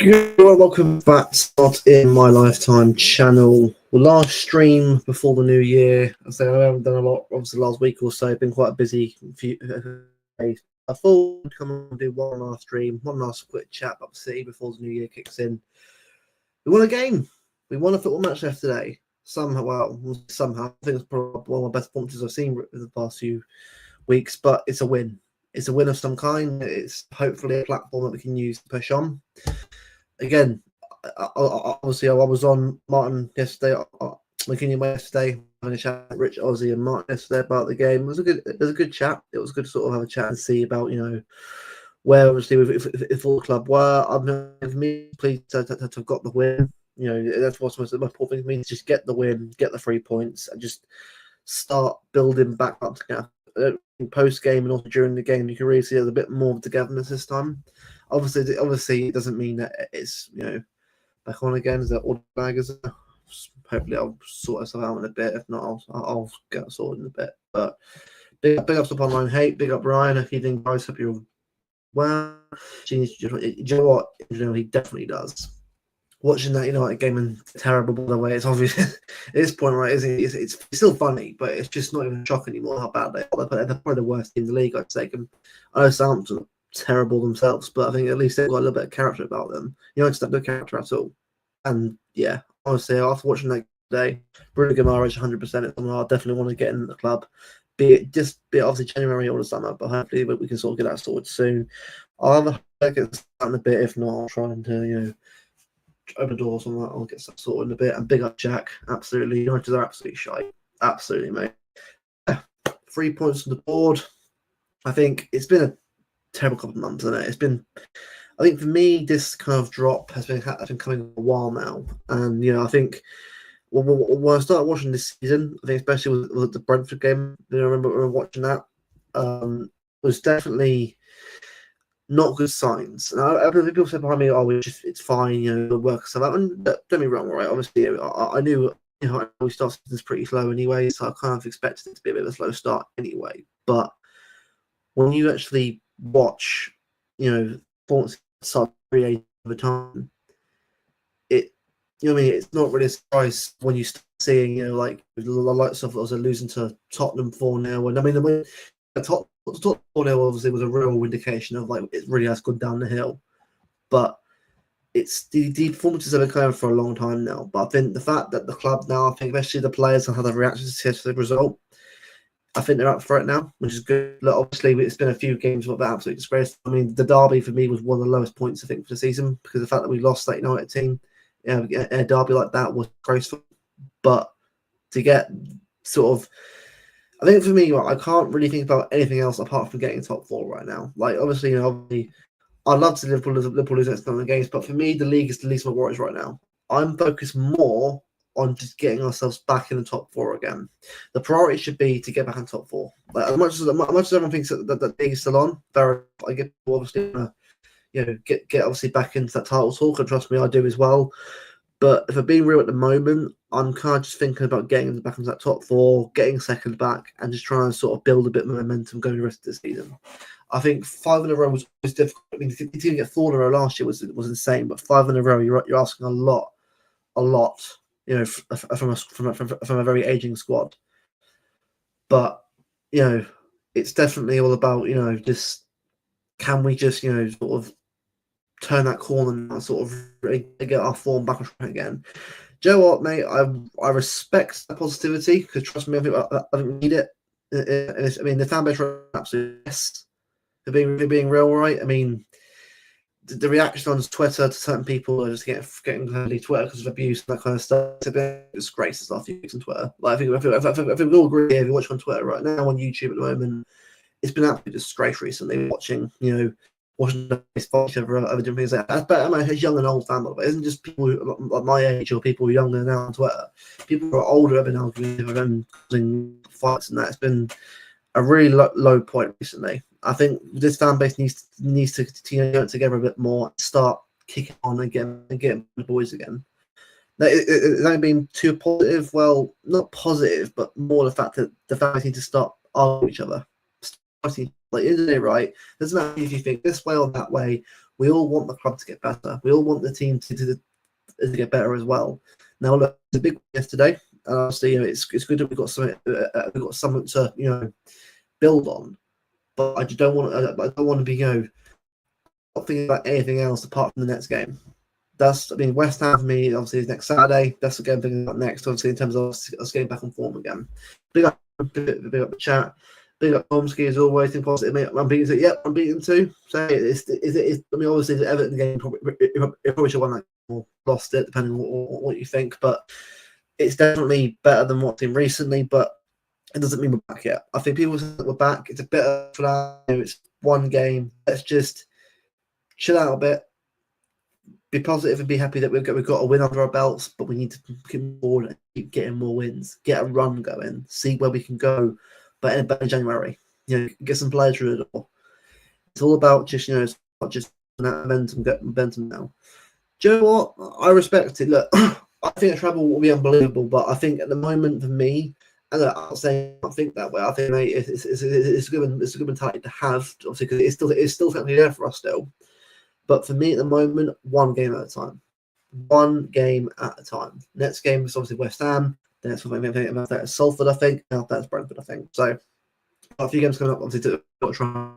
Welcome back to Not In My Lifetime channel. Last stream before the new year. I say I haven't done a lot, obviously, last week or so. Been quite a busy few days. I thought I'd come and do one last stream, one last quick chat up City before the new year kicks in. We won a game. We won a football match yesterday. Somehow, I think it's probably one of the best performances I've seen in the past few weeks, but it's a win. It's a win of some kind. It's hopefully a platform that we can use to push on. Again, obviously, I was on Martin yesterday, McKinney yesterday, having a chat with Rich, Ozzy, and Martin yesterday about the game. It was a good chat. It was good to sort of have a chat and see about where obviously if all the club were. I'm pleased to have got the win. That's what's most important thing for me, is just get the win, get the 3 points, and just start building back up together. Post game and also during the game, you can really see there's a bit more togetherness this time. Obviously, it doesn't mean that it's back on again. Is that all the baggers? Hopefully, I'll sort myself out in a bit. If not, I'll get sorted in a bit. But big ups to Online Hate. Big up Ryan. If you think guys, hope you're well. Do you know what? He definitely does. Watching that United game and terrible, by the way, it's obvious at this point, right? It's still funny, but it's just not even a shock anymore how bad they are. They're probably the worst team in the league, I'd say. I know Southampton are terrible themselves, but I think at least they've got a little bit of character about them. United have no character at all. And yeah, honestly, after watching that today, Bruno Guimaraes 100% is someone I definitely want to get in the club. Be it obviously January or the summer, but hopefully we can sort of get that sorted soon. I'll have a get started in a bit. If not, I'll try and open the doors on that. I'll get stuff sorted in a bit. And big up Jack, absolutely. United are absolutely shy, absolutely, mate. 3 points on the board. I think it's been a terrible couple of months, isn't it? I think for me, this kind of drop has been coming a while now, and I think when I started watching this season, I think especially with the Brentford game, I remember watching that, was definitely not good signs. And people said behind me, "Oh, it's fine, the work stuff out." And don't get me wrong, right? Obviously, I knew, we started this pretty slow anyway, so I kind of expected it to be a bit of a slow start anyway. But when you actually watch, performance start creating over time, it's not really a surprise when you start seeing, like the likes of losing to Tottenham 4-0. And I mean, Tottenham 4-0 obviously was a real indication of like it really has gone down the hill. But it's the performances have been coming for a long time now. But I think the fact that the club now, I think especially the players and how they've reacted to the result, I think they're up for it now, which is good. Look, obviously, it's been a few games with absolute disgrace. I mean, the derby for me was one of the lowest points, I think, for the season, because the fact that we lost that United team, a derby like that was disgraceful. But to get sort of, I think for me, I can't really think about anything else apart from getting top 4 right now. Like, obviously, I'd love to Liverpool lose next time games, but for me, the league is the least of my worries right now. I'm focused more on just getting ourselves back in the top 4 again. The priority should be to get back in the top 4. Like, as much as everyone thinks that the league is still on, I get obviously get obviously back into that title talk, and trust me, I do as well. But if I'm being real at the moment, I'm kind of just thinking about getting back into that top 4, getting second back, and just trying to sort of build a bit of momentum going the rest of the season. I think 5 in a row was difficult. I mean, if you didn't get 4 in a row last year was insane, but 5 in a row, you're asking a lot, from a very aging squad. But it's definitely all about just can we just sort of turn that corner and sort of get our form back on track again. Do you know what, mate? I respect the positivity, because trust me, I think we need it. I mean, the fan base are absolutely yes. They're being real, right? I mean, the reaction on Twitter to certain people are just getting heavily Twitter because of abuse and that kind of stuff. It's a bit of disgrace stuff you on Twitter. Like, I think we all agree, if you're watching on Twitter right now, on YouTube at the moment, it's been absolutely disgrace recently. Watching them fight each other over different things. That's better. I mean, it's young and old fan, but it isn't just people like my age or people younger now on Twitter. People who are older have been arguing over them, causing fights, and that. It's been a really low point recently. I think this fan base needs to get together a bit more, start kicking on again, and get the boys again. It's only been too positive. Well, not positive, but more the fact that the fan base need to start arguing each other. Like, in the day, right? Doesn't matter if you think this way or that way. We all want the club to get better. We all want the team to get better as well. Now, look, it's a big one yesterday, and obviously, it's good that we've got something to build on. But I don't want to be not thinking about anything else apart from the next game. West Ham for me obviously is next Saturday. That's the game thinking about next, obviously, in terms of us getting back on form again. Big up the chat. Big up Tomsky as always. Think positive, mate. I'm beating it. Yep, I'm beating too. So obviously the Everton game probably should have won that or lost it, depending on what you think. But it's definitely better than what's been recently. But it doesn't mean we're back yet. I think people say that we're back. It's a bit of flat. It's one game. Let's just chill out a bit. Be positive and be happy that we've got a win under our belts, but we need to keep forward and keep getting more wins, get a run going, see where we can go by January. Get some players through the door. It's all about just it's not just that momentum, get momentum now. Do you know what? I respect it. Look, I think the travel will be unbelievable, but I think at the moment for me, and I'm not saying I think that way. I think it's a good mentality to have, obviously, because it's still technically there for us still. But for me at the moment, one game at a time. One game at a time. Next game is obviously West Ham. Then it's that is Salford, I think. Now that's Brentford, I think. So a few games coming up, obviously, to try.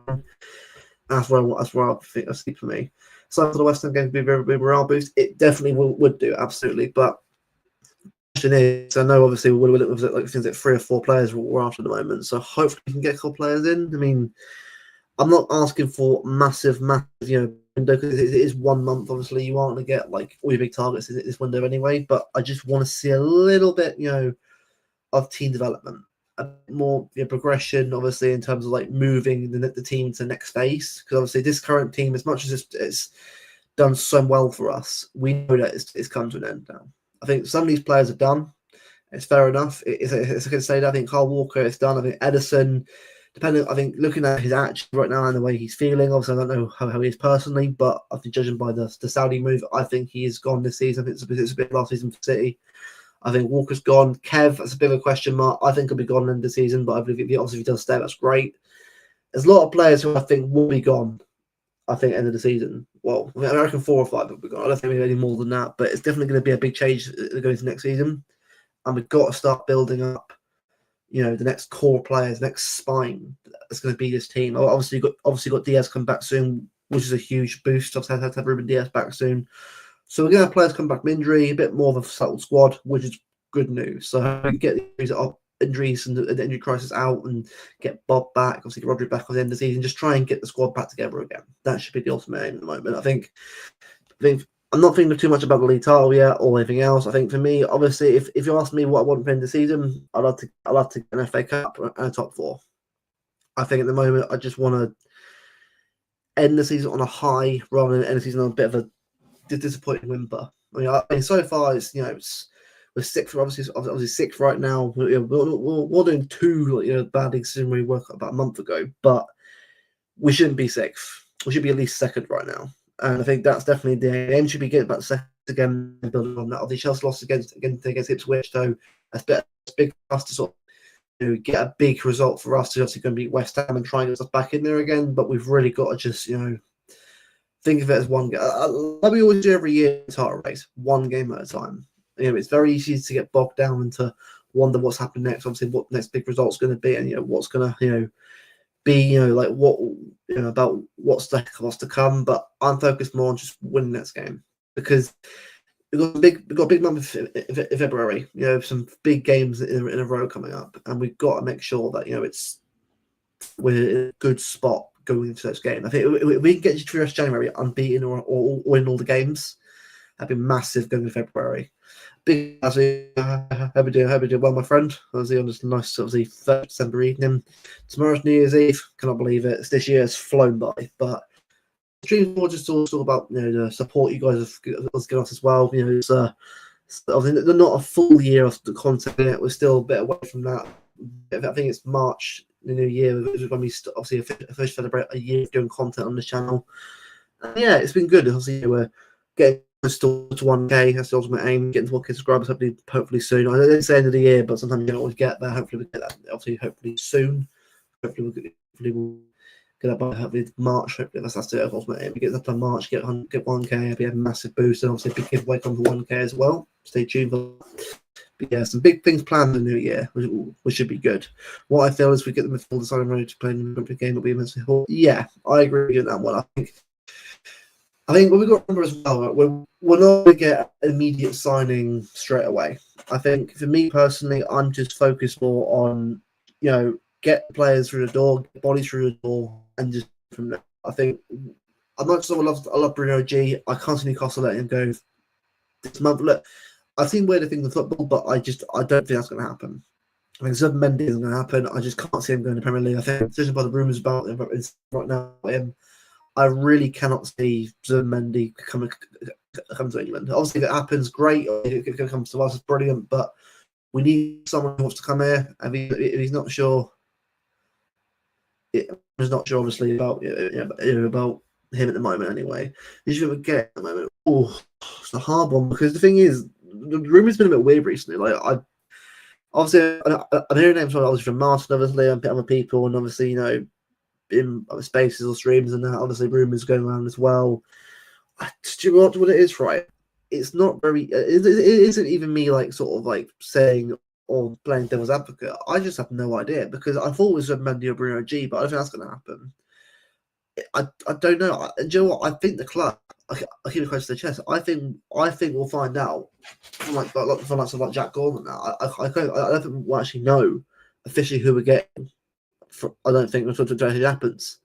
That's where I think that's for me. So for the West Ham game to be a very big morale boost, it definitely would do, absolutely. But the question is, I know obviously we're looking at like things like 3 or 4 players we're after at the moment. So hopefully we can get a couple players in. I mean, I'm not asking for massive, window, because it is 1 month. Obviously, you aren't going to get like all your big targets in this window anyway. But I just want to see a little bit, of team development, a bit more progression. Obviously, in terms of like moving the team to the next phase. Because obviously, this current team, as much as it's done so well for us, we know that it's come to an end now. I think some of these players are done. It's fair enough. It's I can say that. I think Kyle Walker is done. I think Edison. I think looking at his actions right now and the way he's feeling, obviously I don't know how he is personally, but I think judging by the Saudi move, I think he is gone this season. I think it's a bit last season for City. I think Walker's gone. Kev, that's a bit of a question mark. I think he'll be gone in the season, but I believe if he does stay, that's great. There's a lot of players who I think will be gone, I think, end of the season. Well, I reckon 4 or 5 will be gone. I don't think maybe any more than that, but it's definitely going to be a big change going into next season. And we've got to start building up the next core players, next spine that's going to be this team. Obviously, got Diaz come back soon, which is a huge boost. I've had to have Ruben Diaz back soon. So we're going to have players come back from injury, a bit more of a settled squad, which is good news. So we can get the injuries and the injury crisis out and get Bob back, obviously get Rodri back at the end of the season, just try and get the squad back together again. That should be the ultimate aim at the moment. I think I'm not thinking too much about the league title yet or anything else. I think for me, obviously, if you ask me what I want for the end of the season, I'd love to get an FA Cup and a top 4. I think at the moment I just want to end the season on a high rather than end the season on a bit of a disappointing whimper. I mean so far it's we're 6th, obviously 6th right now. We're doing 2 bad things we worked about a month ago, but we shouldn't be 6th. We should be at least 2nd right now. And I think that's definitely the aim. Should be getting back second again and building on that. Obviously, Chelsea lost against Ipswich, so that's big for us to sort of get a big result for us to obviously going to beat West Ham and try and get us back in there again. But we've really got to just think of it as one game. Like we always do every year in title race, one game at a time. It's very easy to get bogged down and to wonder what's happening next. Obviously, what the next big result's going to be, and what's going to be like what about what's to come. But I'm focused more on just winning next game because we've got a big month in February. Some big games in a row coming up, and we've got to make sure that we're in a good spot going into those games. I think if we can get to the rest of January unbeaten or win all the games, that'd be massive going into February. Big, hope you doing well, my friend. Obviously on this nice, 3rd December evening. Tomorrow's New Year's Eve. Cannot believe it. This year has flown by. But the stream more just all about the support you guys have given us as well. It's obviously not a full year of the content yet. We're still a bit away from that. I think it's March, the new year. We're going to be obviously officially celebrate a year of doing content on this channel. And yeah, it's been good. Obviously, we're getting to 1K. That's the ultimate aim. Getting to 1K subscribers hopefully soon. I didn't say end of the year, but sometimes you don't always get there. Hopefully we get that. Hopefully soon. Hopefully we'll get up by March. Hopefully that's it. Of course, my aim. Get up by March, get 1K. It'll be a massive boost, and obviously a big giveaway come for 1K as well. Stay tuned for that. But yeah, some big things planned in the new year, which should be good. What I feel is we get them a full deciding road to play in the game. It'll be immensely hard. Yeah, I agree with that one. I think what we've got to remember as well, we're not going to get an immediate signing straight away. I think for me personally, I'm just focused more on, get players through the door, get bodies through the door, and just from there. I think, as much as I love Bruno G, I can't see Newcastle letting him go this month. Look, I've seen weirder things in football, but I don't think that's going to happen. I think Zub Mendy isn't going to happen. I just can't see him going to the Premier League. I think, judging by the rumours about him right now, I really cannot see Mendy come to England. Obviously, if it happens, great. If it comes to us, it's brilliant. But we need someone who wants to come here. I mean, if he's not sure, obviously, about him at the moment. Anyway, he's going to get at the moment. Oh, it's a hard one because the thing is, the rumour's been a bit weird recently. Like I'm hearing names obviously from Martin, obviously, and other people, and obviously, in spaces or streams, and obviously rumours going around as well. Do you know what it is, right? It's not very. It isn't even me sort of saying or playing devil's advocate. I just have no idea because I thought it was Mendy or Bruno G, but I don't think that's going to happen. I don't know. Do you know what? I think the club. I keep it close to the chest. I think we'll find out from like Jack Gordon now. I don't think we'll actually know officially who we're getting. I don't think until it happens.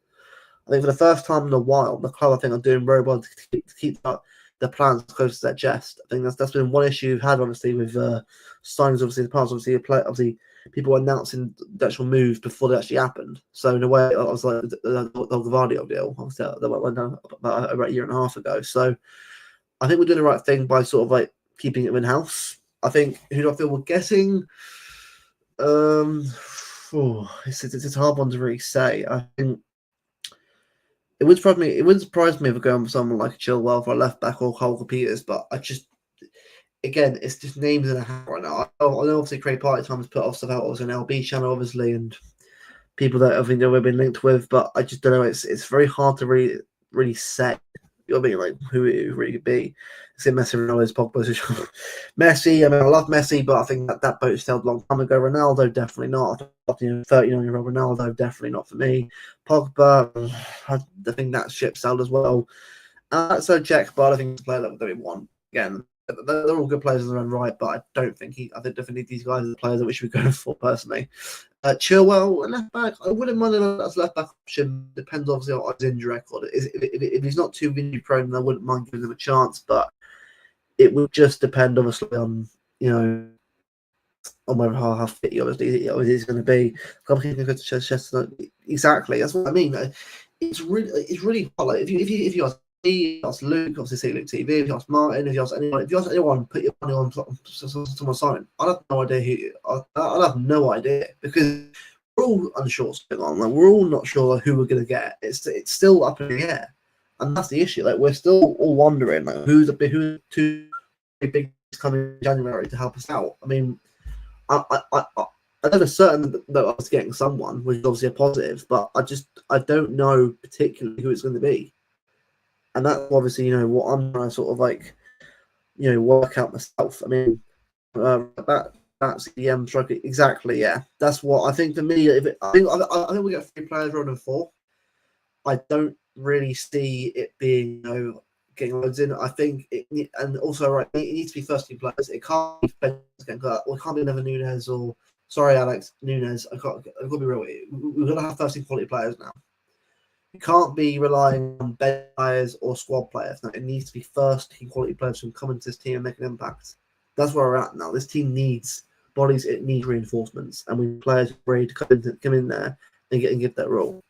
I think for the first time in a while, the club I think are doing very well to keep the plans close to their chest. I think that's been one issue we've had obviously with signings. Obviously, the past obviously people announcing the actual move before they actually happened. So in a way, I was like the Gvardiol deal. Obviously, that went down about a year and a half ago. So I think we're doing the right thing by sort of keeping it in house. I think who do I feel we're getting? It's a hard one to really say. I think it wouldn't surprise me if we're going for someone like Chilwell for a left back or Cole Peters, but again, it's just names in a hat right now. I know obviously Craig Party Time has put off stuff out on an LB channel, obviously, and people that I think we've been linked with, but I just don't know. It's very hard to really say. You know what I mean? Who it really could be. Say Messi, Ronaldo's Pogba. Messi, I mean, I love Messi, but I think that boat sailed a long time ago. Ronaldo, definitely not. 39-year-old Ronaldo, definitely not for me. Pogba, I think that ship sailed as well. So Jack, but I think he's a player that we want. Again, they're all good players in their own right, but I don't think I think definitely these guys are the players that we should be going for personally. Chilwell, left back, I wouldn't mind as left back option. Depends obviously on his injury record. If he's not too injury prone, I wouldn't mind giving him a chance, but it would just depend obviously on on whether how fit he obviously is going to be. Exactly, that's what I mean. It's really hard. Like, if you ask me, if you ask Luke, obviously see Luke TV, if you ask Martin, if you ask anyone, put your money on someone signing. I have no idea I have no idea because we're all unsure what's going on. Like, we're all not sure who we're going to get. It's still up in the air, and that's the issue. Like, we're still all wondering who's two big coming in January to help us out. I mean, I know for certain that I was getting someone, which is obviously a positive, but I don't know particularly who it's going to be. And that's obviously, what I'm trying to sort of work out myself. I mean, that's the striker exactly. Yeah, that's what I think. For me, I think we get 3 players rather than 4. I don't really see it being getting loads in. I think and also it needs to be first team players. It can't be it can't be another Nunes or Alex Nunes. I've got to be real. We're gonna have first team quality players now. You can't be relying on bench players or squad players. No, it needs to be first team quality players who come into this team and make an impact. That's where we're at now. This team needs bodies. It needs reinforcements, and we need players ready to come in there and give that role.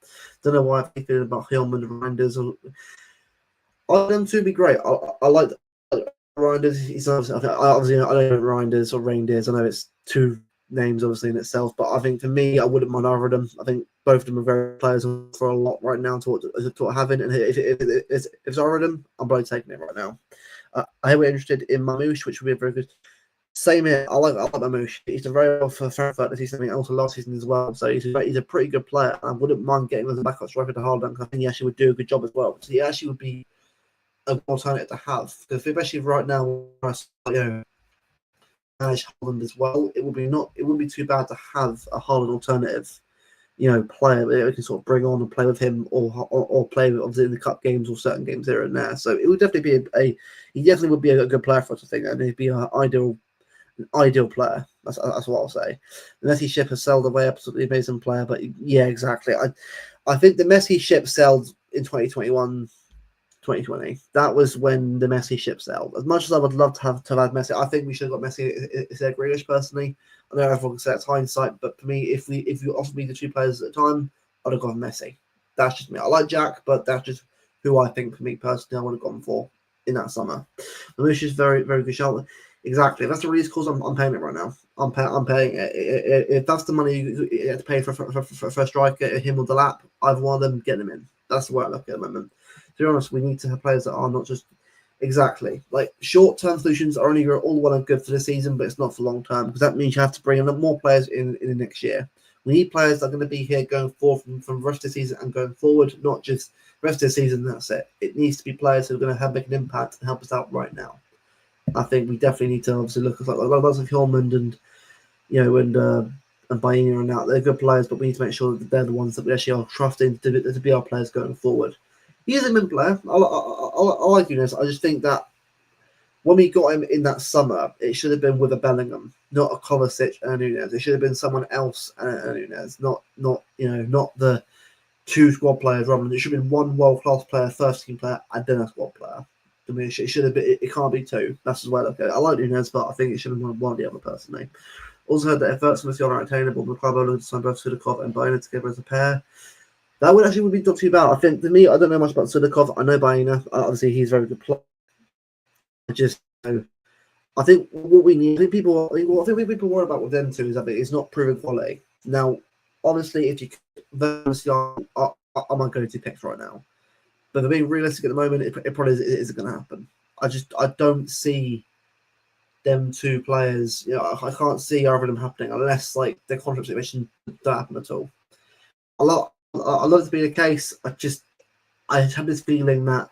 Don't know why I'm feeling about Hillman and Reinders. I want them to be great. I like Reinders. He's obviously I don't know Reinders or Reindeers. I know it's 2 names obviously in itself, but I think for me, I wouldn't mind either of them. I think both of them are very players for a lot right now to having. And if it's either of them, I'm probably taking it right now. I hear we're interested in Mamouche, which would be a very good Same here. I like Mamouche. He's a very well for Frankfurt this season, and also last season as well. So he's a pretty good player. I wouldn't mind getting him as a backup striker to Haaland. I think he actually would do a good job as well. So he actually would be a good alternative to have, because especially right now, manage Haaland as well. It wouldn't be too bad to have a Haaland alternative, player that we can sort of bring on and play with him, or play with, obviously, in the cup games or certain games here and there. So it would definitely be he definitely would be a good player for us, I think, and he'd be an ideal player. That's what I'll say. The Messi ship has sailed away, absolutely amazing player. But yeah, exactly. I think the Messi ship sailed in 2021. 2020. That was when the Messi ship sailed. As much as I would love to have had Messi, I think we should have got Messi instead of Grealish. Personally, I know everyone can say it's hindsight, but for me, if you offered me the two players at the time, I'd have gone Messi. That's just me. I like Jack, but that's just who I think, for me personally, I would have gone for in that summer. Mamush is very, very good shot. Exactly. If that's the release clause, I'm paying it right now. I'm paying it. If that's the money you have to pay for a striker, him or the lap, either one of them, get them in. That's the way I look at the moment. To be honest, we need to have players that are not just exactly like short-term solutions are only all well and good for the season, but it's not for long-term, because that means you have to bring in more players in the next year. We need players that are going to be here going forward from the rest of the season and going forward, not just the rest of the season. That's it. It needs to be players who are going to make an impact and help us out right now. I think we definitely need to obviously look at lots of Hillman and Baena and that. They're good players, but we need to make sure that they're the ones that we actually are trusting to be our players going forward. He is a mid player. I like Nunez. I just think that when we got him in that summer, it should have been with a Bellingham, not a Kovacic and a Nunez. It should have been someone else and a Nunez, not the two squad players. Rather than it should have been one world class player, first team player, and then a squad player. I mean, it should have been. It can't be two. That's as well. Okay, I like Nunez, but I think it should have been one or the other personally. Also heard that if Verts are unattainable, the club will sign both Sudakov and Baena together as a pair. That would be not too bad. I think, to me, I don't know much about Sudakov. I know Baena. Obviously, he's a very good player. I think what we need, I think people worry about with them two is that it's not proven quality. Now, honestly, if you Verts are my go-to picks right now. But for being realistic at the moment, it probably isn't going to happen. I don't see them two players. I can't see either of them happening unless their contract situation don't happen at all. I love it to be the case. I have this feeling that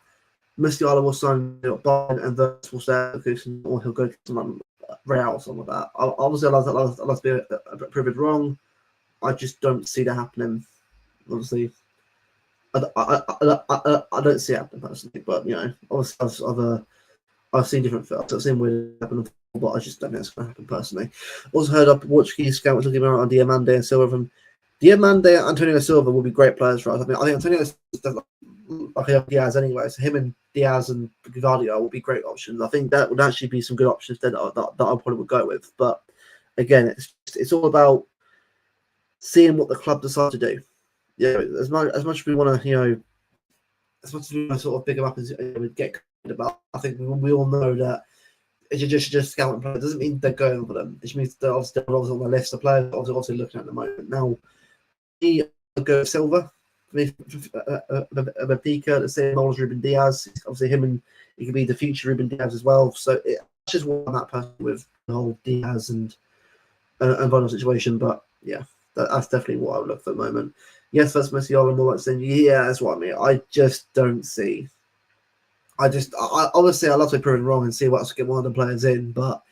Musiala will sign Bayern and Verts will stay or he'll go to some Real or something like that. Obviously, I'd love to be proven wrong. I just don't see that happening. Obviously, I don't see it happening personally, but obviously I've seen different films. I've seen weird happen, but I just don't think it's going to happen personally. Also heard up Portuguese scout was looking around on Diamande and Silva from Diamande and Antonio Silva will be great players for us. I think Antonio does like Diaz anyway, so him and Diaz and Gvardiol will be great options. I think that would actually be some good options that I probably would go with. But again, it's all about seeing what the club decides to do. As much as we want to, as much as we want to sort of big them up and get about, I think we all know that it's just scouting players. It doesn't mean they're going for them. It just means they're obviously on the list of players obviously looking at the moment. Now, he go Silva, Benfica, the same old as Ruben Diaz. Obviously, he could be the future Ruben Diaz as well. So it's just one that person with the whole Diaz and Bono situation. But yeah, that's definitely what I would look for at the moment. Yes, that's Musiala more like saying, yeah, that's what I mean. I just don't see. I obviously I love to be proven wrong and see what else get one of the players in, but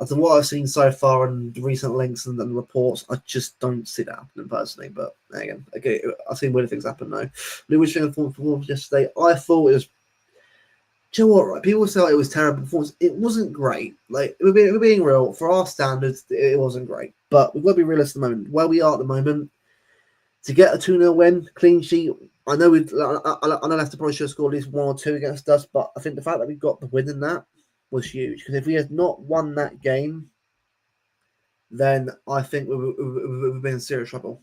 after what I've seen so far and the recent links and reports, I just don't see that happening personally. But again, I've seen weird things happen though. Lewis thing performance yesterday, I thought it was. Do you know what? Right, people say it was terrible performance. It wasn't great. Like we're being real, for our standards, it wasn't great. But we've got to be realistic at the moment. Where we are at the moment, to get a 2-0 win, clean sheet. I know Leicester probably should have scored at least 1 or 2 against us, but I think the fact that we got the win in that was huge. Because if we had not won that game, then I think we've been in serious trouble.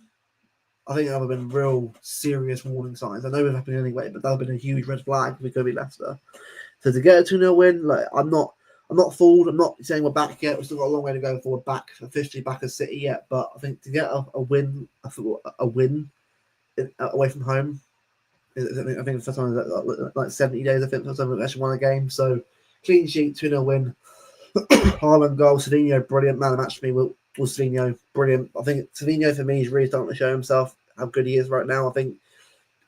I think that would have been real serious warning signs. I know it happened anyway, but that would have been a huge red flag if we could be Leicester. So to get a 2-0 win, I'm not fooled. I'm not saying we're back yet. We've still got a long way to go before we're back officially back as City yet. But I think to get a win, a win away from home, I think the first time like 70 days. I think the first time we actually won a game. So clean sheet, 2-0 win. Haaland goal, Savinho, brilliant. Man of the match for me was Savinho, brilliant. I think Savinho for me is really starting to show himself how good he is right now. I think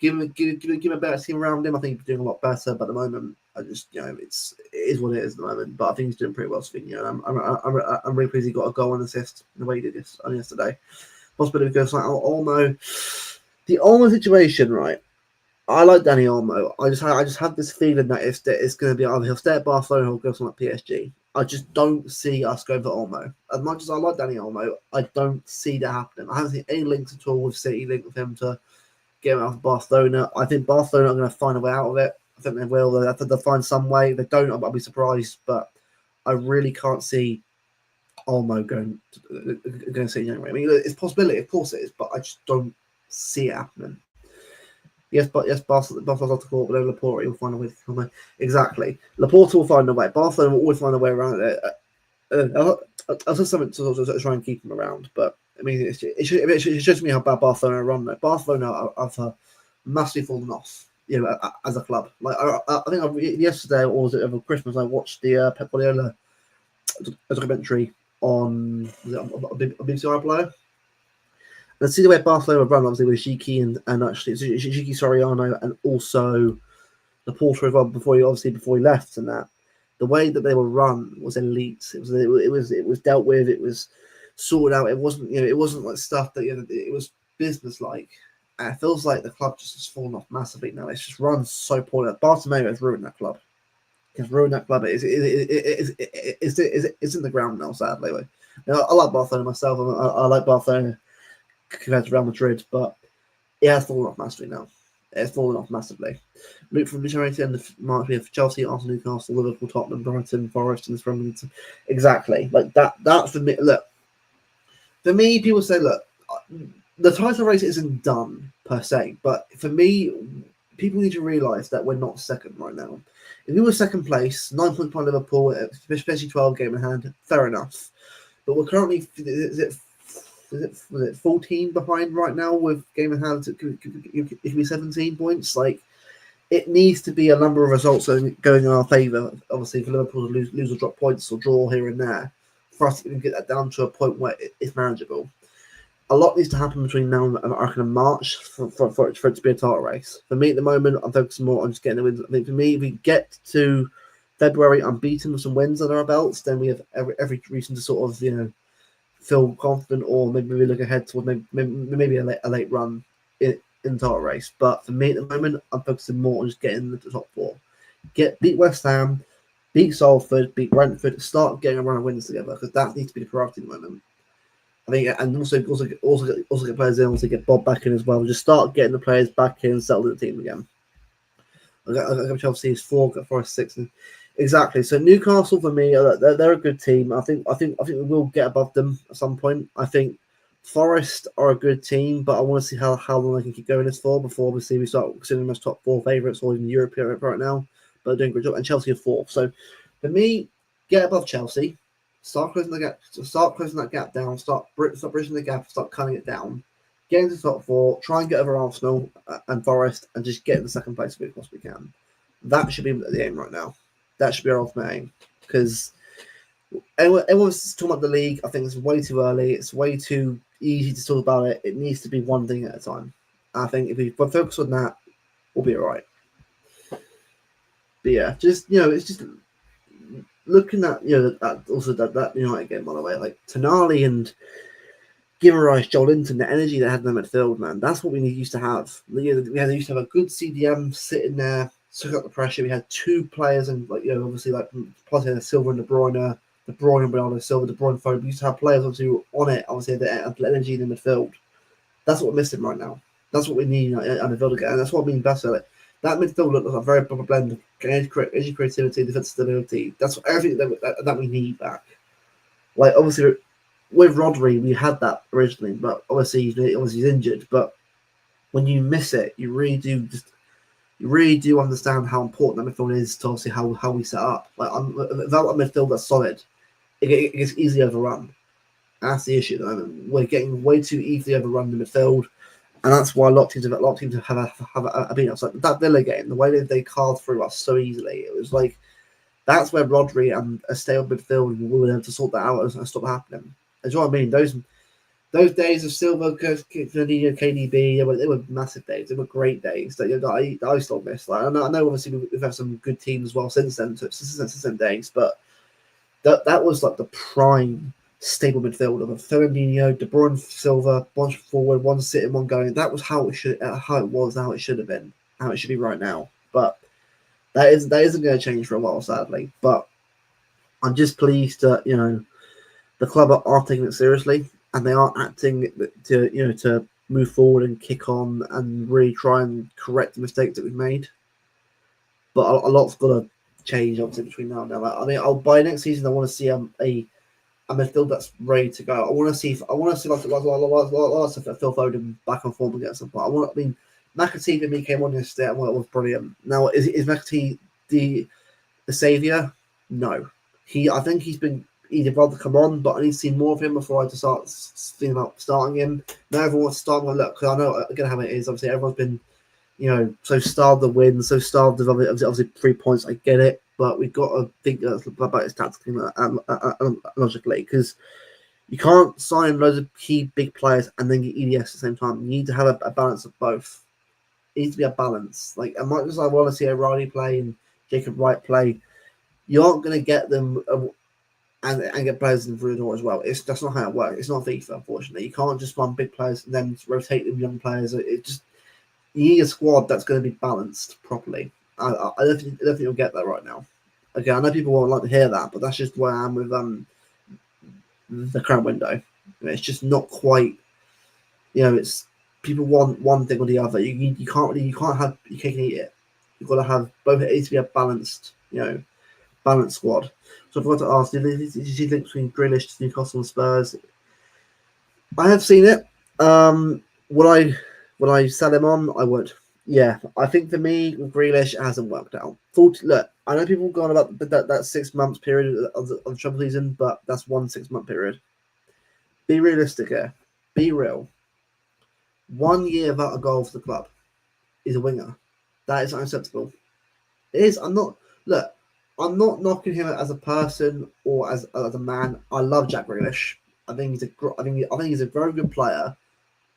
give him a better team around him. I think he's doing a lot better. But at the moment, I just it is what it is at the moment. But I think he's doing pretty well, Savinho. And I'm really pleased he got a goal and assist in the way he did this on yesterday. Possibility goes like Olmo. The Olmo situation, right? I like Dani Olmo. I just have this feeling that it's going to be either he'll stay at Barcelona or he'll go somewhere at PSG. I just don't see us going for Olmo. As much as I like Dani Olmo, I don't see that happening. I haven't seen any links at all with City linked with him to get him out of Barcelona. I think Barcelona are going to find a way out of it. I think they will. I think they'll find some way. If they don't, I'll be surprised. But I really can't see Olmo going to City anyway. I mean, it's a possibility, of course it is, but I just don't see it happening. Yes, Barcelona off the court, but then Laporta will find a way to come in. Exactly. Laporta will find a way. Barcelona will always find a way around it. I'll say something to try and keep him around, but I mean, it shows me how bad Barcelona run. Like, Barcelona have massively fallen off, as a club. Like I think yesterday, or was it over Christmas, I watched the Pep Guardiola documentary on BBC iPlayer. Let's see the way Barcelona run, obviously, with Giki and actually Giki Soriano and also Laporta as well before he left, and that the way that they were run was elite. It was dealt with. It was sorted out. It wasn't like stuff that it was business like. And it feels like the club just has fallen off massively now. It's just run so poorly. Bartomeu has ruined that club. It's ruined that club. It's in the ground now, sadly. I like Barcelona myself. I like Barcelona compared to Real Madrid, but it has fallen off massively now. It's fallen off massively. Look from January to end of March, we have Chelsea, Arsenal, Newcastle, Liverpool, Tottenham, Brighton, Forest, and Swindon. Exactly. Like that. That's for me. Look, for me, people say, look, the title race isn't done per se, but for me, people need to realise that we're not second right now. If we were second place, 9 points behind Liverpool, especially 12 game in hand, fair enough. But we're currently, was it 14 behind right now with game in hand? It could be 17 points. Like, it needs to be a number of results going in our favour. Obviously, for Liverpool to lose or drop points or draw here and there, for us to get that down to a point where it's manageable. A lot needs to happen between now and March for it to be a title race. For me, at the moment, I'm focusing more on just getting the wins. I think for me, if we get to February unbeaten with some wins under our belts, then we have every reason to sort of feel confident, or maybe we look ahead towards maybe a late run in the title race. But for me, at the moment, I'm focusing more on just getting the top four. Beat West Ham, beat Salford, beat Brentford, start getting a run of wins together, because that needs to be the priority at the moment. I think, and also get players in, also get Bob back in as well. Just start getting the players back in, settle the team again. I got Chelsea is 4, got Forest 6, and exactly. So Newcastle for me, they're a good team. I think we will get above them at some point. I think Forest are a good team, but I want to see how long they can keep going this for before obviously we start considering them as top 4 favourites or even European right now. But they're doing a great job, and Chelsea are 4th. So for me, get above Chelsea. Start closing the gap. Start closing that gap down. Start bridging the gap. Start cutting it down. Get into the top 4. Try and get over Arsenal and Forest, and just get in the second place if we possibly can. That should be the aim right now. That should be our ultimate aim, because everyone's talking about the league. I think it's way too early. It's way too easy to talk about it. It needs to be one thing at a time. I think if we focus on that, we'll be all right. But yeah, just it's just. Looking at that United game, by the way, like Tonali and Guimaraes, Joelinton, the energy they had in the midfield, man, that's what we used to have. We used to have a good CDM sitting there, took out the pressure. We had 2 players, and obviously plus Silva and De Bruyne and Bernardo Silva, De Bruyne, Foden. We used to have players obviously on it, obviously the energy in the midfield. That's what we're missing right now. That's what we need in the midfield again, and that's what I mean better. Like, that midfield looks like a very proper blend of energy, creativity, defensive stability. That's everything that we need back. Like, obviously, with Rodri, we had that originally, but obviously he's injured. But when you miss it, you really do understand how important that midfield is to obviously how we set up. Like, without a midfield that's solid, it gets easily overrun. And that's the issue at the moment. We're getting way too easily overrun in the midfield. And that's why a lot of teams have a beat us. Like that Villa game, the way they carved through us so easily, it was like That's where Rodri and a stable midfield will be able to sort that out and stop happening. Do you know what I mean? Those days of Silva, Fernandinho, KDB, they were massive days. They were great days that I still miss. Like, I know obviously we've had some good teams as well since then, since then days, but that was like the prime stable midfield of Fernandinho, De Bruyne, Silva, one forward, one sitting, one going. That was how it should have been, how it should be right now. But that isn't going to change for a while, sadly. But I'm just pleased that the club are taking it seriously and they are acting to move forward and kick on and really try and correct the mistakes that we've made. But a lot's got to change obviously between now and then. I mean, by next season I want to see a midfield that's ready to go. I want to see like Phil Foden back on form again at some point. I mean, McAtee for me came on yesterday and it was brilliant. Now, is McAtee the saviour? No. I think he'd rather come on, but I need to see more of him before I just start thinking about starting him. Now everyone wants to start him. Look, because I know again how it is. Obviously, everyone's been, so starved the win, so starved of obviously 3 points. I get it, but we've got to think about it tactically and logically, because you can't sign loads of key big players and then get EDS at the same time. You need to have a balance of both. It needs to be a balance. Like, as much as I want to see O'Reilly play and Jacob Wright play, you aren't going to get them and get players in through the door as well. That's not how it works. It's not FIFA, unfortunately. You can't just run big players and then rotate them young players. You need a squad that's going to be balanced properly. I don't think you'll get that right now. Again, I know people won't like to hear that, but that's just where I am with the current window. It's just not quite. It's people want one thing or the other. You can't have your cake and eat it. You've got to have both. It needs to be a balanced squad. So I forgot to ask, did you see the link between Grealish to Newcastle and Spurs? I have seen it. Would I sell him on? I would. Yeah, I think for me, Grealish hasn't worked out. Look, I know people have gone about that 6 months period of the trouble season, but that's 1 6 month period. Be realistic here. Be real. 1 year without a goal for the club is a winger. That is unacceptable. It is. I'm not knocking him as a person or as a man. I love Jack Grealish. I think he's a very good player,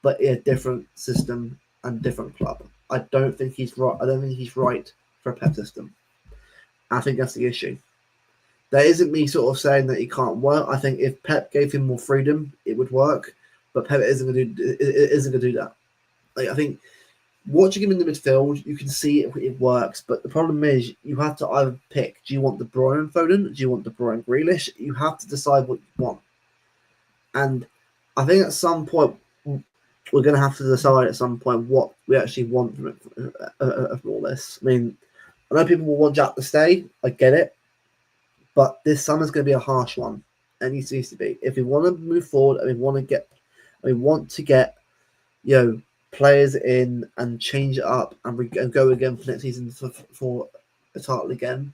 but in a different system and different club. I don't think he's right. I don't think he's right for a Pep system. I think that's the issue. That isn't me sort of saying that he can't work. I think if Pep gave him more freedom, it would work. But Pep isn't going to do that. Like, I think watching him in the midfield, you can see it works. But the problem is you have to either pick. Do you want De Bruyne and Foden? Do you want De Bruyne and Grealish? You have to decide what you want. And I think at some point, we're going to have to decide at some point what we actually want from all this. I mean, I know people will want Jack to stay. I get it. But this summer's going to be a harsh one. And it needs to be. If we want to move forward and we want to get players in and change it up and go again for next season for a title again,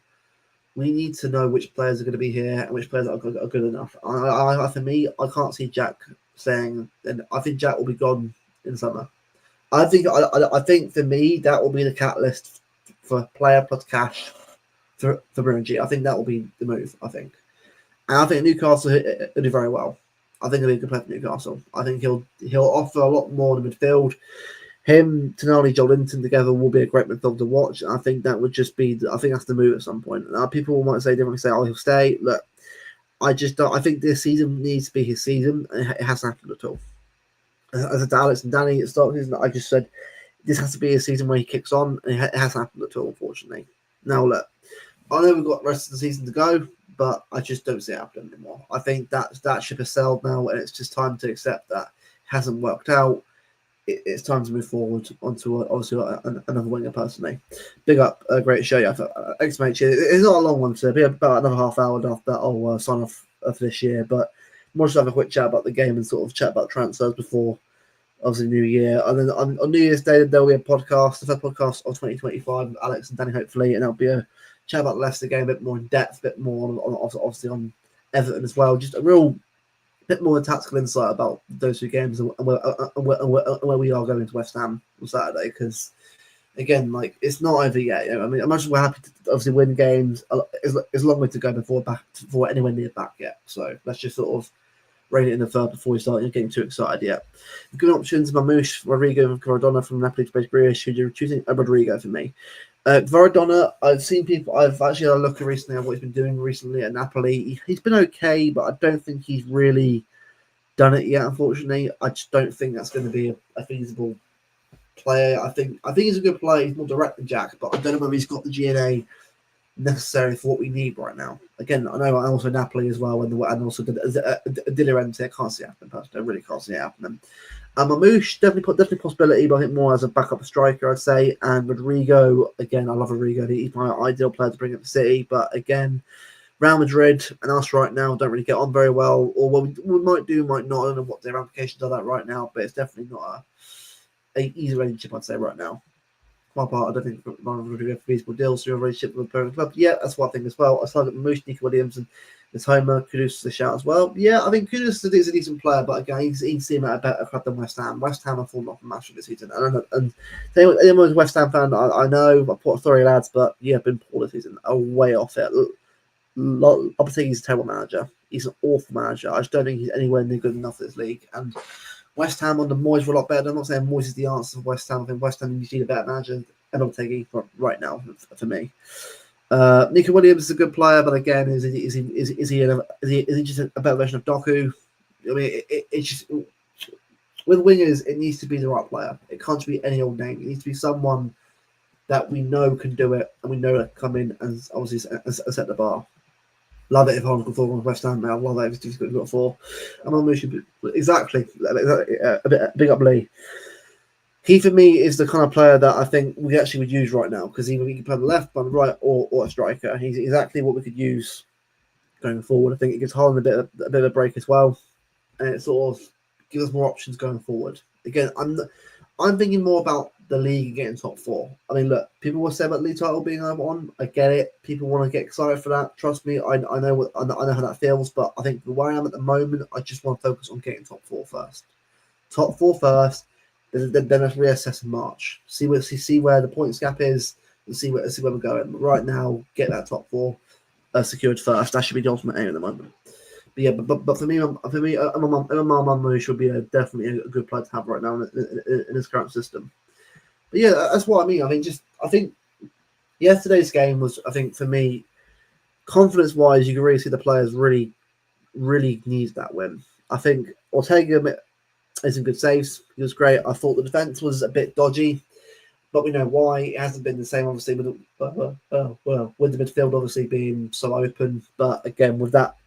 we need to know which players are going to be here and which players are good enough. For me, I can't see Jack saying, and I think Jack will be gone in summer. I think for me that will be the catalyst for player plus cash for Bruno G. I think that will be the move. I think, and I think Newcastle will do very well. I think he'll be a good player for Newcastle. I think he'll offer a lot more in the midfield. Him, Tonali, Joelinton together will be a great midfield to watch. And I think that would just be. I think that's the move at some point. Now, people might say differently. Say, "Oh, he'll stay." Look, I just don't. I think this season needs to be his season. It hasn't happened at all. As a Alex and Danny at the start of the season, I just said this has to be a season where he kicks on, and it hasn't happened at all, unfortunately. Now, look, I know we've got the rest of the season to go, but I just don't see it happening anymore. I think that ship has sailed now, and it's just time to accept that it hasn't worked out. It's time to move forward onto obviously another winger. Personally, big up, a great show. Yeah, thanks, mate. It's not a long one, so it'll be about another half hour after that. I'll sign off of this year, but more just have a quick chat about the game and sort of chat about transfers before obviously New Year. And then on New Year's Day there'll be a podcast, the first podcast of 2025 with Alex and Danny, hopefully, and there'll be a chat about the Leicester game a bit more in depth, a bit more on obviously on Everton as well. Just a real bit more tactical insight about those two games and where we are going to West Ham on Saturday, because again, like it's not over yet. I mean, I'm much we're happy to obviously win games. It's a long way to go before anywhere near back yet. So let's just sort of rein it in the third before we start getting too excited yet. Good options: Mamouche, Rodrigo, and Cardona from Napoli to base Brioche. You're choosing Rodrigo for me. Varadona, I've seen people. I've actually had a look recently at what he's been doing recently at Napoli. He's been okay, but I don't think he's really done it yet. Unfortunately, I just don't think that's going to be a feasible player. I think he's a good player. He's more direct than Jack, but I don't know whether he's got the GNA necessary for what we need right now. Again, I know I also Napoli as well, and also Di Laurentiis. I can't see it happening personally. I really can't see it happening. Mamouche, definitely possibility, but I think more as a backup striker, I'd say. And Rodrigo, again, I love Rodrigo. He's my ideal player to bring up the City, but again, Real Madrid and us right now don't really get on very well, or what we might do, might not. I don't know what their applications are that right now, but it's definitely not a easy relationship, I'd say, right now. My part, I don't think Rodrigo for feasible deals through a relationship with the parent club. Yeah, that's what I think as well. I started with Mamouche, Nico Williams, and Homer. Kudus to the shout as well. Yeah, I think Kudus is a decent player, but again, he's seen at a better club than West Ham. West Ham have fallen off the match this season. And anyone who's a West Ham fan, I know, sorry lads, but yeah, been poor this season. Way off it. I think he's a terrible manager. He's an awful manager. I just don't think he's anywhere near good enough for this league. And West Ham under Moyes were a lot better. I'm not saying Moyes is the answer for West Ham. I think West Ham needs a better manager. And I'm taking right now for me. Nico Williams is a good player, but again, is he just a better version of Doku? I mean, it's just with wingers, it needs to be the right player. It can't be any old name. It needs to be someone that we know can do it, and we know that come in and obviously set the bar. Love it if Holland can fall on West Ham. I love it if he's got 4. Exactly. A big up Lee. He, for me, is the kind of player that I think we actually would use right now, because either we can play on the left, on the right, or a striker. He's exactly what we could use going forward. I think it gives Holland a bit of a break as well, and it sort of gives us more options going forward. Again, I'm thinking more about the league and getting top 4. I mean, look, people will say about the league title being on. I get it. People want to get excited for that. Trust me, I know how that feels. But I think where I am at the moment, I just want to focus on getting top 4 first. Top 4 first. Then let's reassess in March. See where the points gap is, and see where we're going. But right now, get that top 4 secured first. That should be the ultimate aim at the moment. But yeah, but for me, Mamouche should be definitely a good player to have right now in this current system. But yeah, that's what I mean. I think yesterday's game was, I think for me, confidence-wise, you can really see the players really, really needs that win. I think Ortega made some good saves. He was great. I thought the defense was a bit dodgy, but we know why. It hasn't been the same, obviously, with the midfield obviously being so open. But again, with that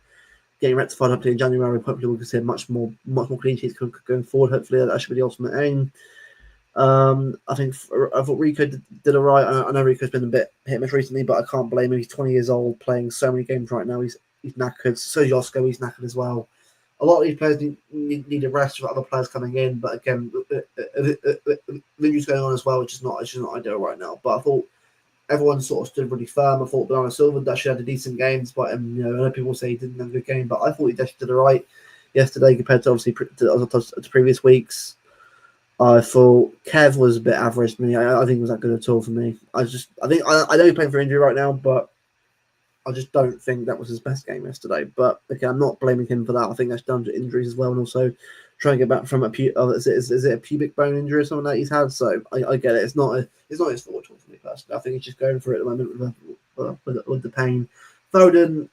getting rectified hopefully in January, hopefully we can see much more clean sheets going forward. Hopefully that should be the ultimate aim. I thought Rico did all right. I know Rico's been a bit hit and miss recently, but I can't blame him. He's 20 years old, playing so many games right now. He's knackered. So Josko, he's knackered as well. A lot of these players need a rest with other players coming in, but again, injuries going on as well, which is not ideal right now. But I thought everyone sort of stood really firm. I thought Bernardo Silva actually had a decent game, but I know people say he didn't have a good game, but I thought he actually did all right yesterday compared to obviously to previous weeks. I thought Kev was a bit average to me. I think it was that good at all for me. I know he's playing for injury right now, but I just don't think that was his best game yesterday. But okay, I'm not blaming him for that. I think that's down to injuries as well, and also trying to get back from is it a pubic bone injury or something that he's had? So I get it. It's not his fault for me personally. I think he's just going through it at the moment with the pain. Foden,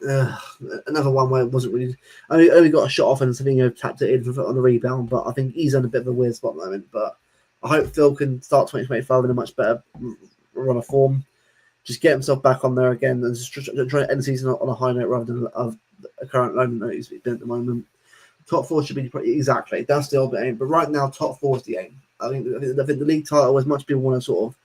another one where it wasn't really. Only got a shot off and Savinho tapped it in on the rebound, but I think he's on a bit of a weird spot at the moment. But I hope Phil can start 2025 in a much better run of form. Just get himself back on there again and just try to end the season on a high note rather than a current low note he's been at the moment. Top 4 should be exactly. That's the ultimate aim. But right now, top 4 is the aim. I think the league title, as much people want to sort of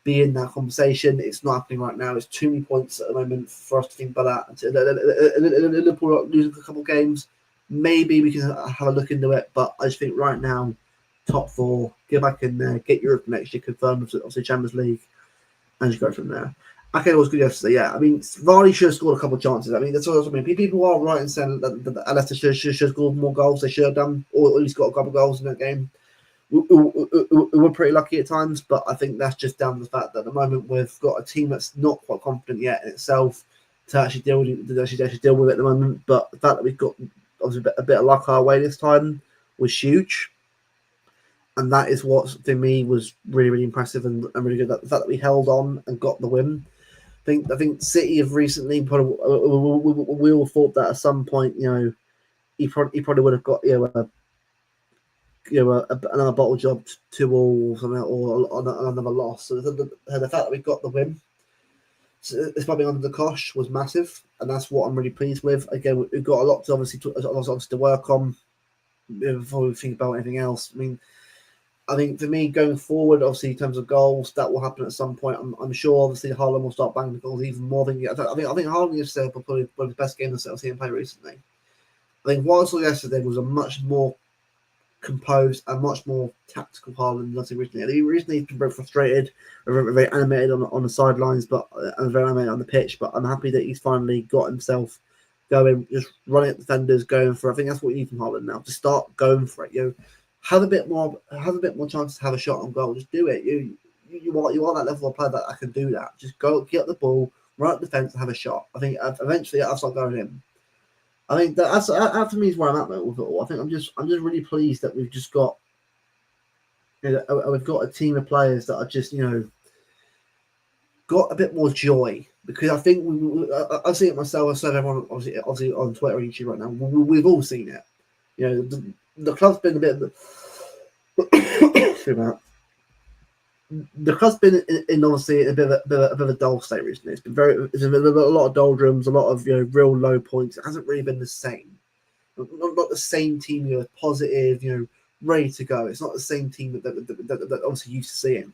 be in that conversation, it's not happening right now. It's too many points at the moment for us to think about that. Liverpool losing a couple of games, maybe we can have a look into it. But I just think right now, top 4, get back in there, get Europe next year confirmed, obviously Champions League, and just go from there. Okay, was good yesterday. Yeah, I mean, Vardy should have scored a couple of chances. I mean, that's what I mean. People are right in saying that Leicester should have scored more goals. They should have done, or at least got a couple of goals in that game. we're pretty lucky at times, but I think that's just down to the fact that at the moment we've got a team that's not quite confident yet in itself to actually deal with it at the moment. But the fact that we've got obviously a bit of luck our way this time was huge, and that is what for me was really, really impressive and really good. The fact that we held on and got the win. I think City have recently probably we all thought that at some point, he probably would have got another bottle job 2-2 or something, or another loss. So the fact that we got the win, it's probably under the cosh, was massive, and that's what I'm really pleased with. Again, we've got a lot to obviously to work on before we think about anything else. I think for me going forward, obviously in terms of goals, that will happen at some point. I'm sure obviously Haaland will start banging the goals even more than I think Haaland yesterday was probably one of the best games I've seen him play recently. I think what I saw yesterday was a much more composed and much more tactical Haaland than I think originally. Recently he's been very frustrated, very animated on the sidelines, and very animated on the pitch. But I'm happy that he's finally got himself going, just running at defenders, going for. I think that's what you need from Haaland now. To start going for it, have a bit more chance to have a shot on goal. Just do it. You are that level of player that I can do that. Just go get the ball, run up the defence, and have a shot. I think eventually I'll start going in. I think that for me is where I'm at with it all. I think I'm just really pleased that we've just got we've got a team of players that are just got a bit more joy, because I think I've seen it myself. I've said everyone obviously on Twitter or YouTube right now. We've all seen it. The club's been a bit. The club's been in obviously a bit of a dull state recently. It's been a lot of doldrums, a lot of real low points. It hasn't really been the same. Not the same team, positive, ready to go. It's not the same team that obviously used to seeing.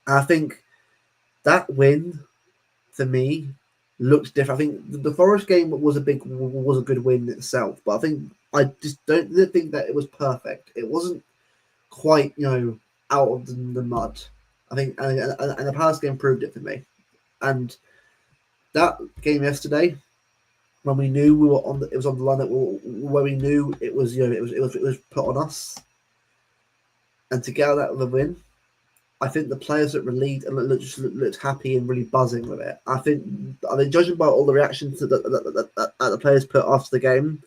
And I think that win for me looks different. I think the Forest game was a good win itself, but I just didn't think that it was perfect. It wasn't quite out of the mud. I think, and the Palace game proved it for me. And that game yesterday, when we knew we were it was on the line where we knew it was it was put on us, and to get out that with a win, I think the players that relieved and looked happy and really buzzing with it. I think judging by all the reactions that the players put after the game,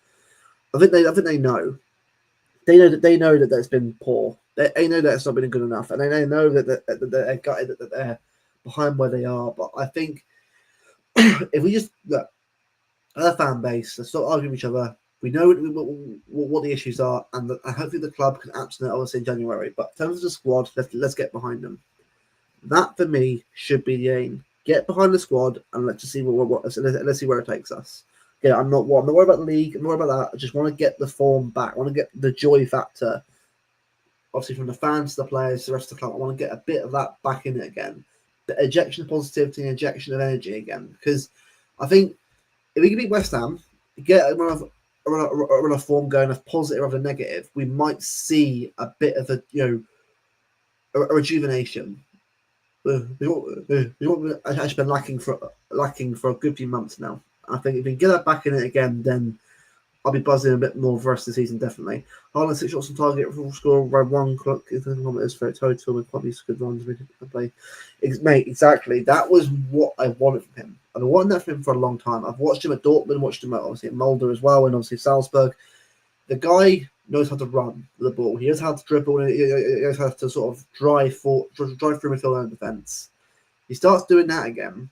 I think they know. They know that it's been poor. They know that it's not been good enough, and they know that they're gutted that they're behind where they are. But I think if we just look at the fan base, let's stop arguing with each other. We know what the issues are, and hopefully the club can action it obviously in January. But in terms of the squad, let's get behind them. That for me should be the aim. Get behind the squad and let's just see let's see where it takes us. Yeah, I'm not worried about the league. I'm not worried about that. I just want to get the form back. I want to get the joy factor, obviously from the fans to the players, to the rest of the club. I want to get a bit of that back in it again. The ejection of positivity, and ejection of energy again. Because I think if we can beat West Ham, get a run of form going, of positive rather than negative, we might see a bit of a rejuvenation. We've actually been lacking for a good few months now. I think if we can get that back in it again, then I'll be buzzing a bit more for the rest of the season, definitely. Haaland 6 shots on target, full score, around 1 clock, kilometres for a total, with quite a few good runs we can play. Mate, exactly. That was what I wanted from him. I've been wanting that from him for a long time. I've watched him at Dortmund, watched him obviously at Mulder as well, and obviously Salzburg. The guy knows how to run the ball. He knows how to dribble, and he knows how to sort of drive through midfield and defence. He starts doing that again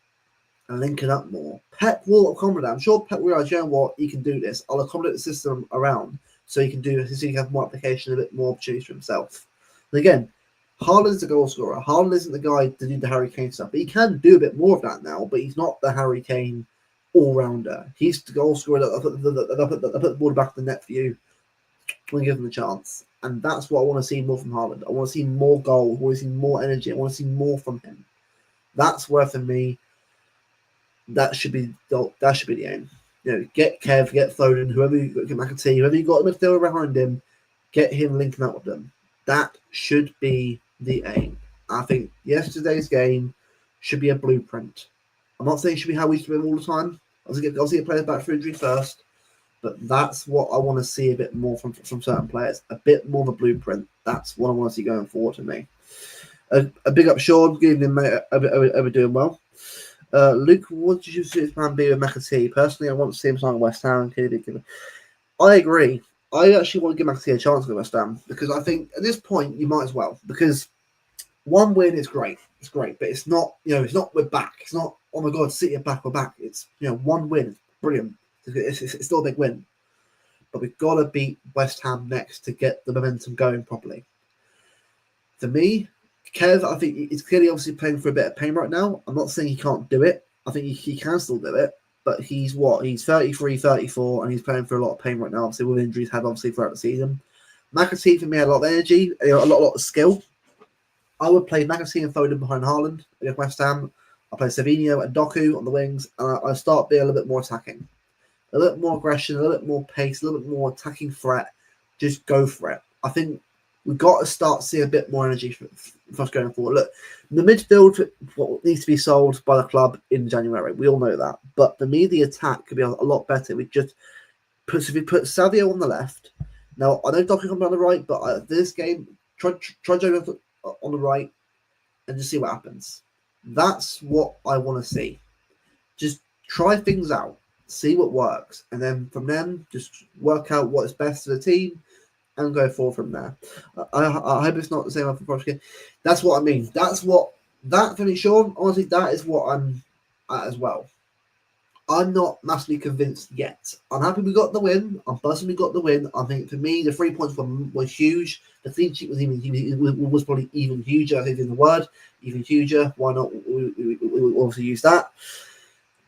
and linking up more. Pep will accommodate. I'm sure Pep will realize, what, he can do this. I'll accommodate the system around so he can have more application, a bit more opportunities for himself. And again, Haaland is a goal scorer. Haaland isn't the guy to do the Harry Kane stuff, but he can do a bit more of that now. But he's not the Harry Kane all-rounder. He's the goal scorer that put the ball back in the net for you when you give him the chance. And that's what I want to see more from Haaland. I want to see more goals. I want to see more energy. I want to see more from him. That's where, for me, that should be the aim. Get Kev, get Foden, whoever you get McAtee, whoever you got a midfielder behind him, get him linking up with them. That should be the aim. I think yesterday's game should be a blueprint. I'm not saying it should be how we should be all the time. Obviously get players back for injury first, But that's what I want to see a bit more from certain players, a bit more of a blueprint. That's what I want to see going forward to me. A big up Sean, giving him over doing well. Luke, what did you see this man be with McAtee? Personally, I want to see him sign at West Ham. I agree. I actually want to give McAtee a chance at West Ham because I think at this point you might as well, because one win is great. It's great, but it's not, it's not we're back. It's not, oh my God, City are back, we're back. It's, one win. It's brilliant. It's still a big win. But we've got to beat West Ham next to get the momentum going properly. For me, Kev, I think he's clearly obviously playing for a bit of pain right now. I'm not saying he can't do it. I think he can still do it. But he's 33, 34, and he's playing for a lot of pain right now, obviously, with injuries had, obviously, throughout the season. McAtee, for me, had a lot of energy, a lot of skill. I would play McAtee and Foden behind Haaland against West Ham. I play Savinho and Doku on the wings, and I start being a little bit more attacking. A little bit more aggression, a little bit more pace, a little bit more attacking threat. Just go for it. I think we've got to start seeing a bit more energy for us going forward. Look, the midfield needs to be sold by the club in January. We all know that. But for me, the attack could be a lot better. If we put Savio on the left. Now, I know Doku can be on the right, but this game, try Joe on the right and just see what happens. That's what I want to see. Just try things out. See what works. And then from them, just work out what is best for the team and go forward from there. I hope it's not the same for Pochettino. That's what I mean. That for me, Sean, honestly, that is what I'm at as well. I'm not massively convinced yet. I'm happy we got the win. I'm personally got the win. I think for me, the 3 points were huge. The clean sheet was probably even huger. I think in the word, even huger. Why not? We obviously use that.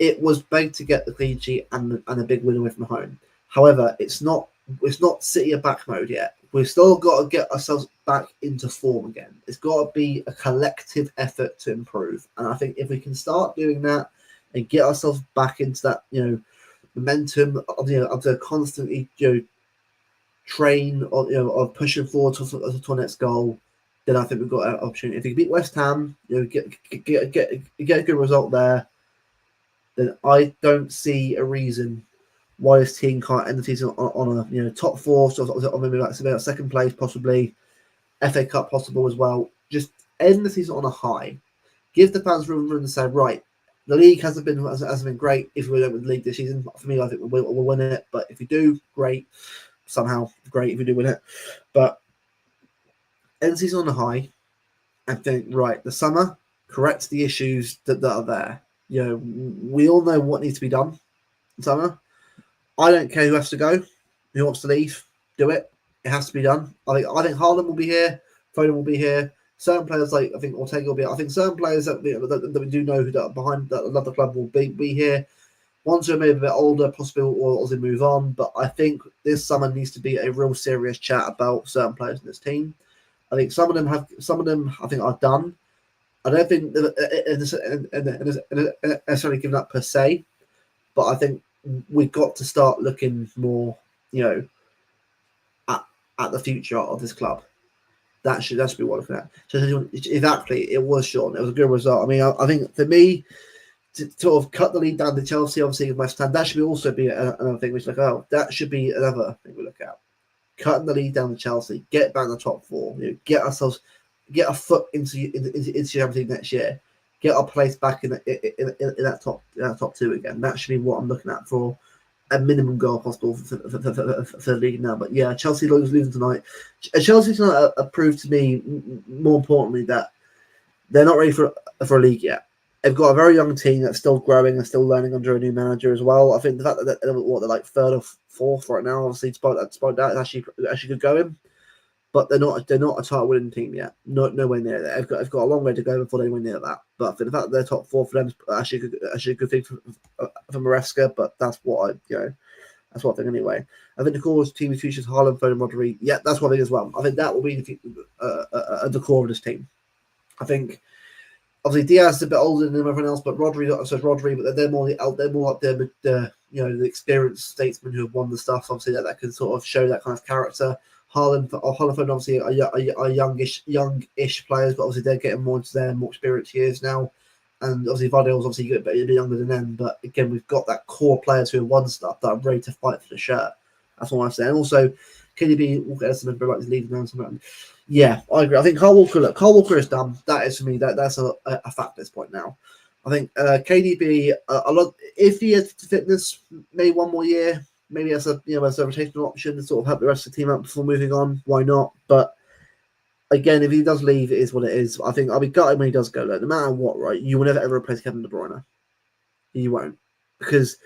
It was big to get the clean sheet and a big win away from home. However, it's not City are back mode yet. We've still got to get ourselves back into form again. It's got to be a collective effort to improve. And I think if we can start doing that and get ourselves back into that, momentum of the constantly, train of pushing forward to our next goal, then I think we've got an opportunity. If we beat West Ham, get a good result there, then I don't see a reason why this team can't end the season on a top four, or maybe like second place, possibly FA Cup possible as well. Just end the season on a high. Give the fans room to say, right, the league hasn't been great. If we don't win the league this season, for me, I think we'll win it. But if we do, great. Somehow, great if we do win it. But end the season on a high, and think, right, the summer, correct the issues that are there. We all know what needs to be done in summer. I don't care who has to go, who wants to leave, do it. It has to be done. I think Haaland will be here, Foden will be here. Certain players, like I think Ortega will be here. I think certain players that we do know who are behind that love the club will be here. Ones who are maybe a bit older, possibly will also move on. But I think this summer needs to be a real serious chat about certain players in this team. I think some of them I think are done. I don't think necessarily given up per se, but I think we've got to start looking more, at the future of this club. That should be what we're looking at. So exactly, it was Sean. It was a good result. I mean, I think for me, to sort of cut the lead down to Chelsea, obviously West Ham, that should also be another thing. Which that should be another thing we look at. Cutting the lead down to Chelsea, get back in the top four, get a foot into Champions League next year, get our place back in that top two again. That should be what I'm looking at for a minimum goal possible for the league now. But yeah, Chelsea losing tonight. Chelsea tonight proved to me, more importantly, that they're not ready for a league yet. They've got a very young team that's still growing and still learning under a new manager as well. I think the fact that they're like third or fourth right now, obviously, despite that, is actually good going. But they're not a title winning team yet. Nowhere near that. They've got a long way to go before they win near that. But for the fact that they're top four for them is actually a good thing for Maresca. But that's what that's what I think anyway. I think the core team features Haaland, Foden, Rodri. Yeah, that's what I think as well. I think that will be the core of this team. I think obviously Diaz is a bit older than everyone else, but Rodri, but they're more like the experienced statesmen who have won the stuff. Obviously that can sort of show that kind of character. Haaland, obviously are youngish players, but obviously they're getting more into their more experienced years now. And obviously, Vardy's obviously a bit younger than them, but again, we've got that core players who have won stuff that are ready to fight for the shirt. That's what I'm saying. And also, KDB will get some like his leaving now. Yeah, I agree. I think Kyle Walker is done. That is for me. That's a fact at this point now. I think KDB a lot. If he has fitness, maybe one more year, maybe as a as a rotational option to sort of help the rest of the team out before moving on. Why not? But again, if he does leave, it is what it is. I think I'll be gutted when he does go. Like, no matter what, right? You will never ever replace Kevin De Bruyne. You won't, because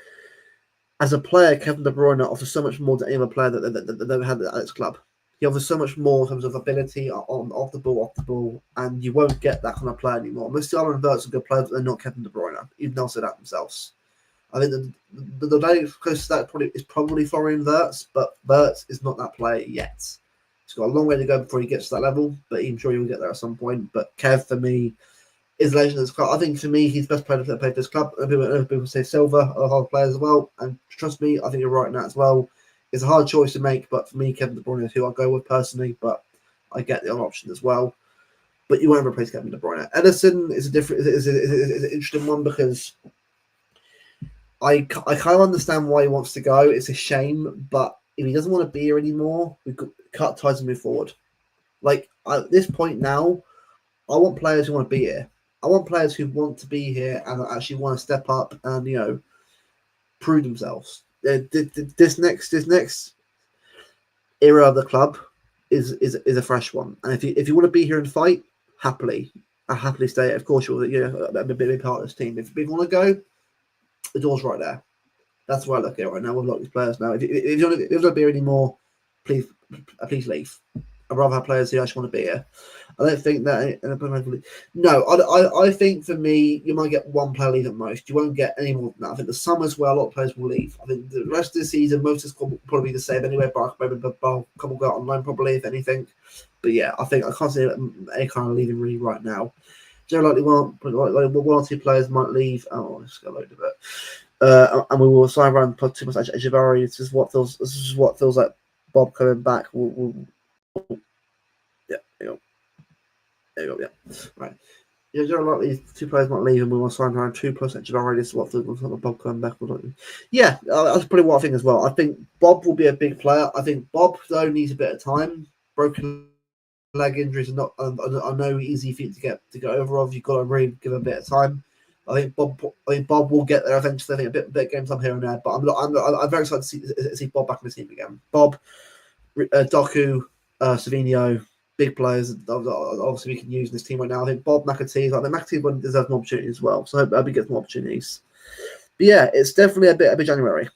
as a player, Kevin De Bruyne offers so much more than any other player that they've ever had at this club. He offers so much more in terms of ability off the ball, and you won't get that kind of player anymore. Musiala and Wirtz are good players, but they're not Kevin De Bruyne. Even they'll say that themselves. I think the very close to that is probably Florian Wirtz, but Wirtz is not that player yet. He's got a long way to go before he gets to that level, but I'm sure he will get there at some point. But Kev, for me, is a legend of this club. I think for me, he's the best player to play this club. And people say Silva, other hard players as well. And trust me, I think you're right in that as well. It's a hard choice to make, but for me, Kevin De Bruyne is who I go with personally. But I get the other option as well. But you won't replace Kevin De Bruyne. Ederson is an interesting one because I kind of understand why he wants to go. It's a shame, but if he doesn't want to be here anymore, we could cut ties and move forward. Like at this point now, I want players who want to be here. I want players who want to be here and actually want to step up and prove themselves. This next era of the club is a fresh one, and if you want to be here and fight, I'll happily stay. Of course, you'll be part of this team. If you want to go, the door's right there. That's where I look at it right now with a lot of these players now. If you don't be here anymore, please leave. I'd rather have players who actually want to be here. I don't think that. No, I think for me, you might get one player leave at most. You won't get any more than that. I think the summer's where a lot of players will leave. I think the rest of the season, most of the squad will probably be the same anyway. But a couple will go out on loan probably, if anything. But yeah, I think I can't see any kind of leaving really right now. Generally, one or two players might leave. Oh, let's go load of it. And we will sign around put too much Echeverri. This is what feels like Bob coming back. Yeah, there you go. Yeah, right. Yeah, generally two players might leave, and we will sign around 2 plus Echeverri. This is what feels like Bob coming back. Yeah, that's probably what I think as well. I think Bob will be a big player. I think Bob though needs a bit of time. Broken leg injuries are not are no easy feat to get over of. You've got to really give a bit of time. I think Bob will get there eventually. I think a bit of game time here and there, but I'm very excited to see Bob back in the team again. Bob, Doku, Savinho, big players. Obviously, we can use in this team right now. I think Bob McAtee. I think McAtee deserves more opportunity as well. So I hope he gets more opportunities. But yeah, it's definitely a bit January.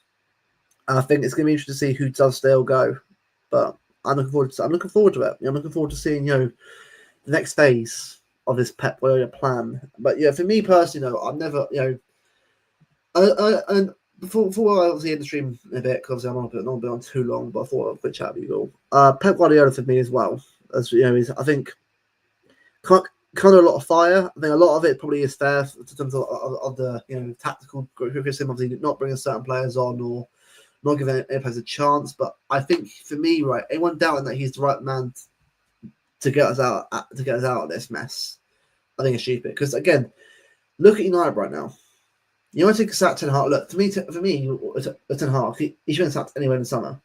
I think it's going to be interesting to see who does stay or go. But I'm looking forward to it. I'm looking forward to seeing the next phase of this Pep Guardiola plan. But yeah, for me personally, though, I've never and before I obviously end the stream a bit because I'm not been on too long, but I thought I'd quick chat with you all. Pep Guardiola for me as well, as is I think kind of a lot of fire. I think a lot of it probably is fair in terms of the tactical criticism, obviously not bringing certain players on or not giving any players a chance. But I think for me, right, anyone doubting that he's the right man to get us out of this mess, I think it's stupid. Because again, look at United right now. You want to sack Ten Hag? Look, for me, Ten Hag, he should have been sacked anyway in the summer.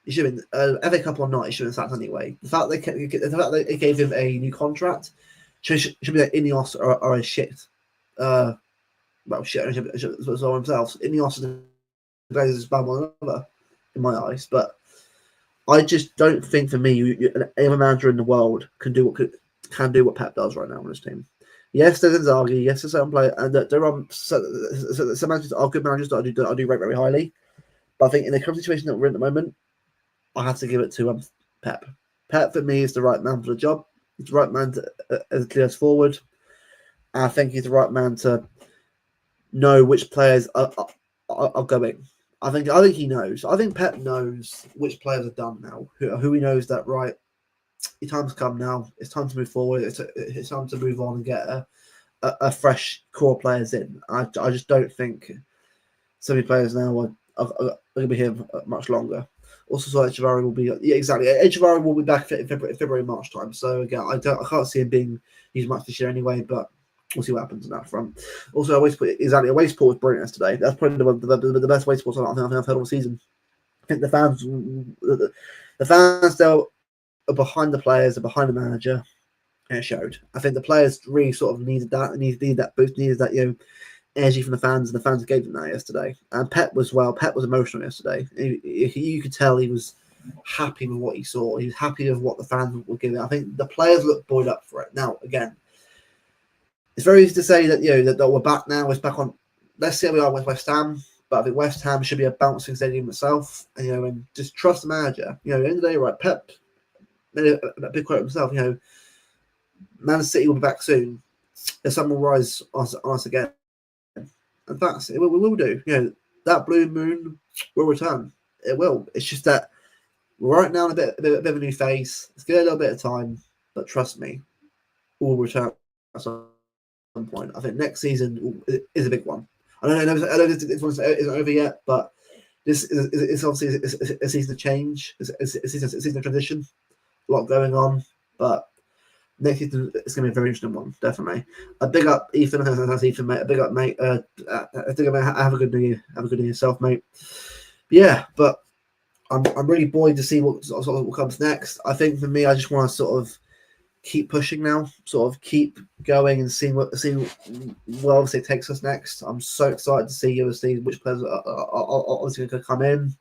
He should have been FA Cup or not. He should have been sacked anyway. The fact they gave him a new contract should be like Ineos or a shit. Shit. As well themselves. Ineos and the Glazers is bad one another in my eyes, but I just don't think for me, any manager in the world can do what Pep does right now on his team. Yes, there's Inzaghi. Yes, there's certain players, and there are some managers are good managers that I do rate very highly. But I think in the current situation that we're in at the moment, I have to give it to Pep. Pep for me is the right man for the job. He's the right man to clear us forward. And I think he's the right man to know which players are going. I think he knows. I think Pep knows which players are done now. Who he knows that right. Your time's come now. It's time to move forward. It's time to move on and get a fresh core of players in. I just don't think so many players now are going to be here much longer. Also, so Echeverri will be exactly. Echeverri will be back in February, March time. So again, I can't see him being used much this year anyway. But we'll see what happens on that front. Also, away support was brilliant yesterday. That's probably the best away support I think I've heard all season. I think the fans still are behind the players, are behind the manager, and it showed. I think the players really sort of needed that, needed that boost, needed that energy from the fans, and the fans gave them that yesterday. And Pep was emotional yesterday. You could tell he was happy with what he saw. He was happy with what the fans were giving. I think the players looked buoyed up for it. Now, again, it's very easy to say that that we're back now. It's back on. Let's see how we are with West Ham. But I think West Ham should be a bouncing stadium itself, and just trust the manager. At the end of the day, right? Pep made a big quote himself. Man City will be back soon. The sun will rise on us again, and that's it. We will do. That blue moon will return. It will. It's just that right now in a bit of a new phase. Let's give it a little bit of time, but trust me, we'll return at some point. I think next season is a big one. I know this one isn't over yet, but this is obviously a season of change. It's a season of transition. A lot going on, but next season it's going to be a very interesting one, definitely. A big up, Ethan. That's Ethan, mate. A big up, mate. I think have a good new year. Have a good new yourself, mate. Yeah, but I'm really buoyed to see what comes next. I think for me, I just want to sort of keep pushing now, sort of keep going and see where obviously it takes us next. I'm so excited to see which players are obviously going to come in.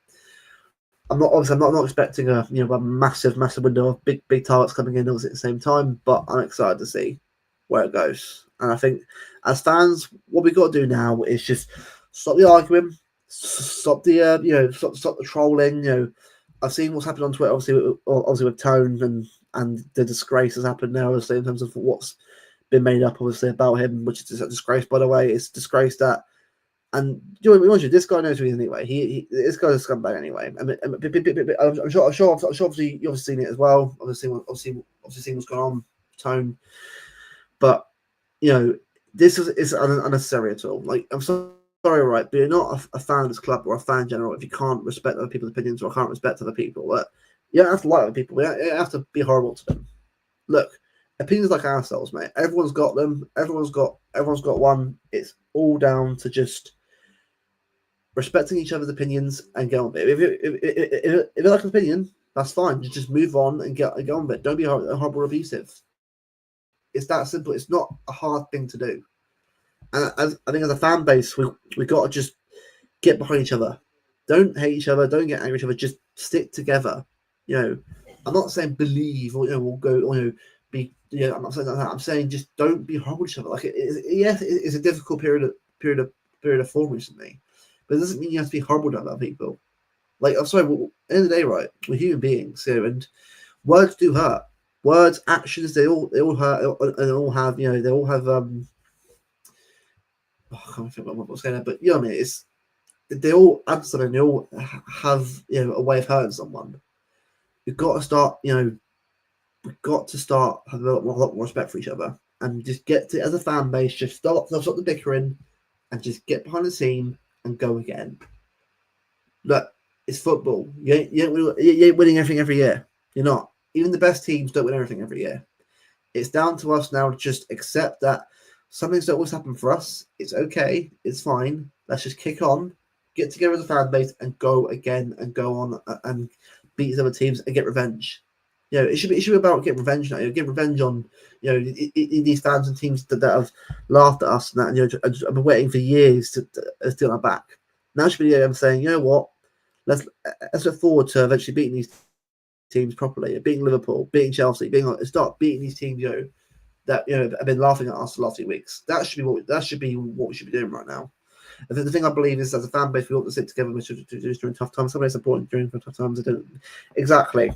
I'm not expecting a massive window of big targets coming in obviously at the same time, but I'm excited to see where it goes. And I think as fans, what we've got to do now is just stop the arguing, stop the stop the trolling. I've seen what's happened on Twitter, obviously with Tone and the disgrace has happened now, obviously in terms of what's been made up obviously about him, which is a disgrace, by the way. It's a disgrace that. And this guy knows who he is anyway. This guy's a scumbag anyway. I'm sure. Obviously, you've obviously seen it as well. Obviously seen what's going on, Tone. But this is unnecessary at all. Like, I'm sorry, right? But you're not a fan of this club or a fan in general if you can't respect other people's opinions or can't respect other people. But you don't have to like other people. You don't have to be horrible to them. Look, opinions like ourselves, mate. Everyone's got them. Everyone's got one. It's all down to just respecting each other's opinions and get on with it. If you like an opinion, that's fine. Just move on and get on with it. Don't be horrible or abusive. It's that simple. It's not a hard thing to do. And I think as a fan base, we got to just get behind each other. Don't hate each other. Don't get angry at each other. Just stick together. I'm not saying believe or we'll go or be. I'm not saying that. I'm saying just don't be horrible to each other. Like it's a difficult period of form recently. But it doesn't mean you have to be horrible to other people. Like, I'm sorry, at the end of the day, right, we're human beings here, and words do hurt. Words, actions, they all hurt, and they all have, I can't think about what's going on, but I mean, they all add something, they all have, a way of hurting someone. We've got to start, having a lot more respect for each other, and just get to, as a fan base, just stop the bickering, and just get behind the team and go again. Look, it's football. You ain't winning everything every year. You're not. Even the best teams don't win everything every year. It's down to us now to just accept that something's not always happen for us. It's okay. It's fine. Let's just kick on, get together as a fan base, and go again and go on and beat these other teams and get revenge. It should be about getting revenge now. Get revenge on these fans and teams that have laughed at us and that. I've been waiting for years to steal our back. Now should be I'm saying, you know what? Let's look forward to eventually beating these teams properly, beating Liverpool, beating Chelsea, start beating these teams that have been laughing at us the last few weeks. That should be what we should be doing right now. I think the thing I believe is as a fan base we ought to sit together during tough times. Somebody's important during tough times. Exactly.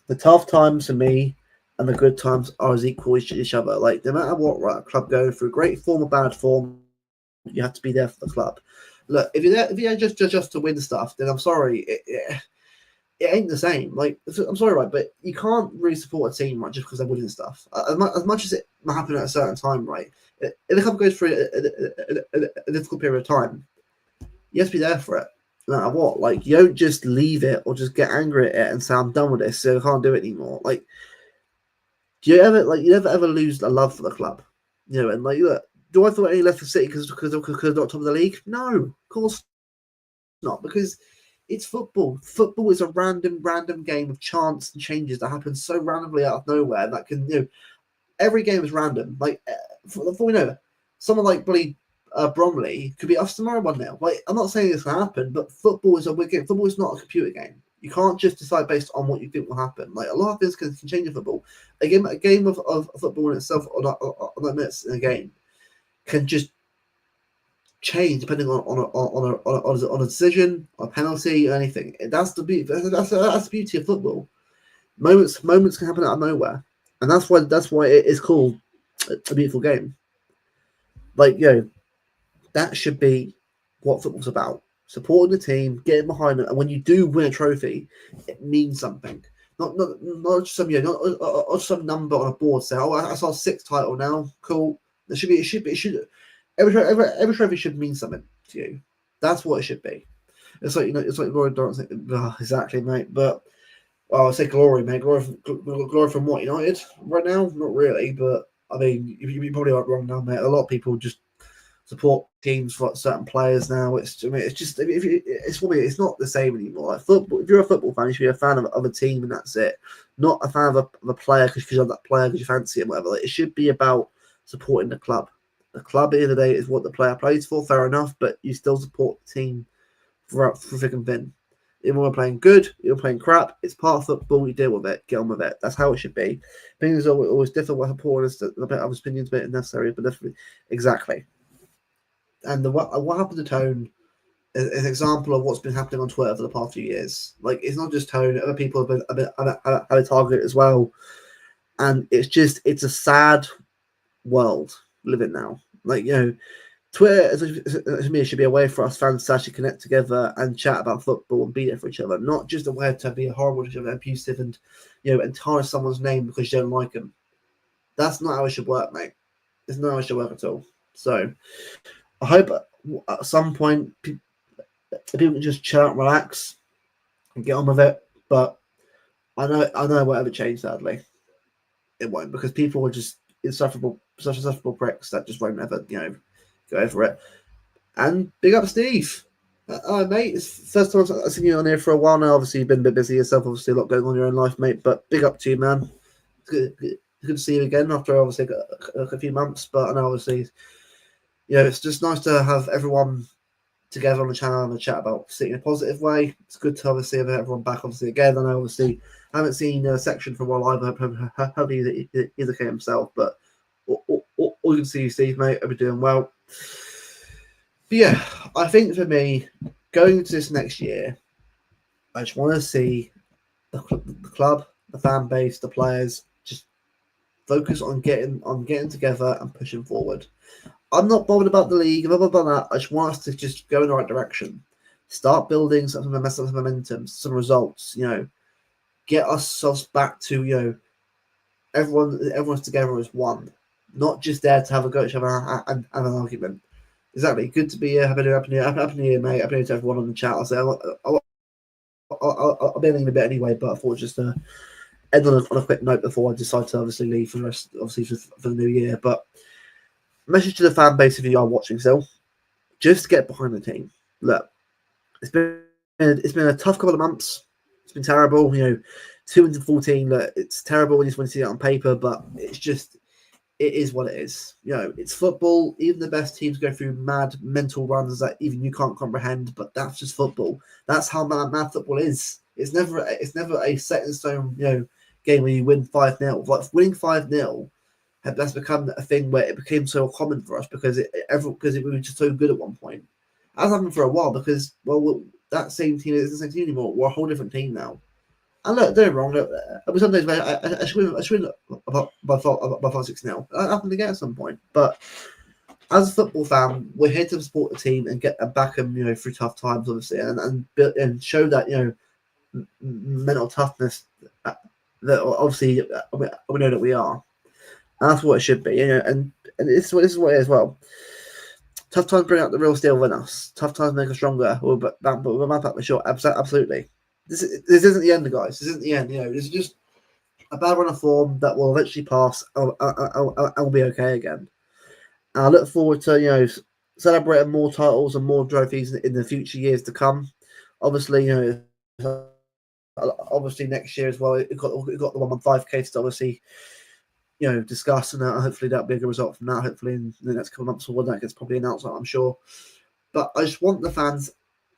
The tough times for me and the good times are as equal as each other. Like, no matter what, right, a club going through great form or bad form, you have to be there for the club. Look, if you're there just to win stuff, then I'm sorry, it ain't the same. Like, I'm sorry, right, but you can't really support a team, right, just because they're winning stuff. As much as it might happen at a certain time, right, if the club goes through a difficult period of time, you have to be there for it. No matter what, like, you don't just leave it or just get angry at it and say I'm done with this, so I can't do it anymore. Like, do you ever lose a love for the club? And like, look, do I thought any left for City because they're not top of the league? No, of course not, because it's football. Football is a random game of chance and changes that happen so randomly out of nowhere that can, every game is random. Like, for we know, someone like Bromley could be us tomorrow 1-0. Like, I'm not saying this will happen, but football is a weird game. Football is not a computer game. You can't just decide based on what you think will happen. Like, a lot of things can change in football. A game of football in itself, on minutes in a game, can just change depending on a decision, a penalty, or anything. That's the beauty. That's the beauty of football. Moments can happen out of nowhere, and that's why it is called a beautiful game. Like, that should be what football's about. Supporting the team, getting behind it, and when you do win a trophy, it means something. Not just some not some number on a board. Say, oh, I saw a 6th title now. Cool. It should. Every trophy should mean something to you. That's what it should be. It's like it's like glory dancing. Oh, exactly, mate. But I say glory, mate. Glory from what, United right now? Not really, but I mean, you probably aren't wrong now, mate. A lot of people just support teams for certain players now. It's just it's not the same anymore. Like football, if you're a football fan, you should be a fan of a team, and that's it. Not a fan of a player because you love that player because you fancy him, whatever. Like, it should be about supporting the club. The club at the end of the day is what the player plays for, fair enough, but you still support the team for thick and thin. Even when we're playing good, you're playing crap, it's part of football, you deal with it, get on with it. That's how it should be. Opinions are always different with supporters, a bit of opinions, a bit necessary, but definitely, exactly. And what happened to Tone is an example of what's been happening on Twitter for the past few years. Like, it's not just Tone, other people have been a target as well. And it's a sad world living now. Like, Twitter to me should be a way for us fans to actually connect together and chat about football and be there for each other, not just a way to be horrible to each other, abusive, and and tarnish someone's name because you don't like them. That's not how it should work, mate. It's not how it should work at all. So I hope at some point people can just chill out and relax and get on with it. But I know it won't ever change, sadly. It won't, because people are just insufferable pricks that just won't ever, go over it. And big up Steve. Mate, it's the first time I've seen you on here for a while now. Obviously, you've been a bit busy yourself. Obviously, a lot going on in your own life, mate. But big up to you, man. It's good to see you again after obviously a few months. But I know, obviously, it's just nice to have everyone together on the channel and chat about City in a positive way. It's good to obviously have everyone back, obviously, again. And I obviously haven't seen a section for a while either. Hope he's okay himself. But all you can see, Steve, mate, I'll be doing well. But yeah, I think for me, going into this next year, I just want to see the club, the fan base, the players just focus on getting together and pushing forward. I'm not bothered about the league, I'm not bothered about that. I just want us to just go in the right direction. Start building some momentum, some results, get ourselves back to, everyone's together as one. Not just there to have a go at each other and an argument. Exactly. Good to be here. Happy New Year, mate. Happy New Year to everyone on the chat. I'll be ending a bit anyway, but I thought just to end on a quick note before I decide to obviously leave for the rest, obviously for the new year. But message to the fan base if you are watching still, just get behind the team. Look, it's been a tough couple of months. It's been terrible. 214. Look, it's terrible when you see it on paper, but it is what it is. It's football. Even the best teams go through mad mental runs that even you can't comprehend, but that's just football. That's how mad football is. It's never a set in stone, game where you win 5-0. Like, winning 5-0, that's become a thing where it became so common for us because we were just so good at one point. That's happened for a while because, that same team isn't the same team anymore. We're a whole different team now. And look, don't get me wrong. Look, some days I should win by 5-6-0. That happened again at some point. But as a football fan, we're here to support the team and get back them, through tough times, obviously, and show that mental toughness that obviously we know that we are. And that's what it should be, And this is what it is as well. Tough times bring out the real steel within us. Tough times make us stronger. But we're back for sure. Absolutely. This isn't the end, guys. This isn't the end. This is just a bad run of form that will eventually pass and will be okay again. And I look forward to celebrating more titles and more trophies in the future years to come. Obviously, obviously next year as well. It got the 115K to obviously discuss, and hopefully that'll be a good result from that. Hopefully in the next couple of months or when that gets probably announced, I'm sure. But I just want the fans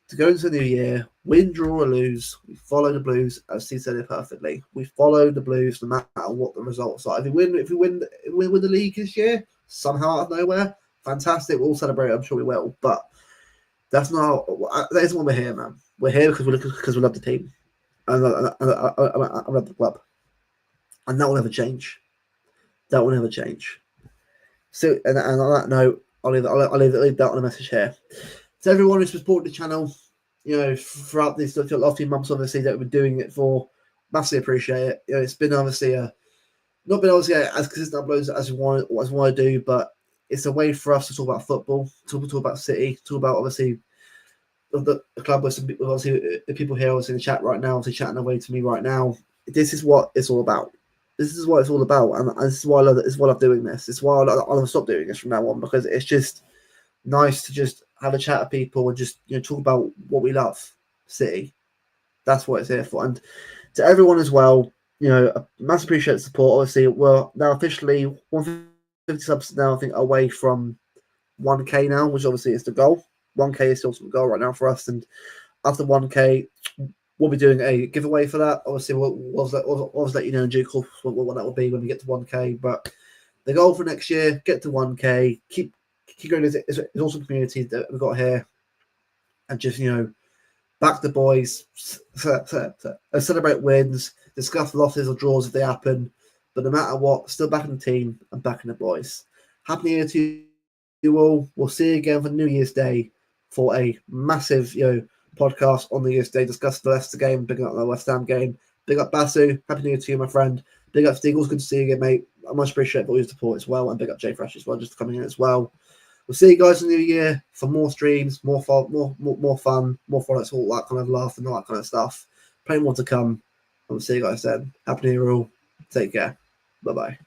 to go into the new year, win, draw, or lose. We follow the Blues, as Steve said it perfectly. We follow the Blues no matter what the results are. If we win the league this year, somehow out of nowhere, fantastic. We'll all celebrate. I'm sure we will. But that isn't why we're here, man. We're here because we love the team, and I love the club, and that will never change. That will never change. So, and on that note, I'll leave that on a message here. To everyone who's supported the channel, throughout these last few months, obviously, that we've been doing it for, massively appreciate it. It's been obviously not been obviously as consistent uploads as we want to do, but it's a way for us to talk about football, talk about City, talk about obviously the club with some people, obviously the people here obviously in the chat right now, obviously chatting away to me right now. This is what it's all about. This is what it's all about, and this is why I love it. This is why I love doing this. It's why I'll stop doing this from now on, because it's just nice to just have a chat with people and just talk about what we love, City. That's what it's here for. And to everyone as well, a massive appreciate the support. Obviously, we're now officially 150 subs now, I think, away from 1K now, which obviously is the goal. 1K is still the goal right now for us, and after 1K, we'll be doing a giveaway for that. Obviously, we'll let you know in due course what that will be when we get to 1K. But the goal for next year, get to 1K, keep going. It's awesome community that we've got here, and just back the boys, celebrate wins, discuss losses or draws if they happen. But no matter what, still back in the team and back in the boys. Happy New Year to you all. We'll see you again for New Year's Day for a massive podcast on New Year's Day. Discuss the Leicester game, big up the West Ham game. Big up Basu. Happy New Year to you, my friend. Big up Steagles. Good to see you again, mate. I much appreciate all your support as well. And big up Jay Fresh as well, just coming in as well. We'll see you guys in the new year for more streams, more fun, more products, all that kind of laugh and all that kind of stuff. Plenty more to come. And we'll see you guys then. Happy New Year all. Take care. Bye-bye.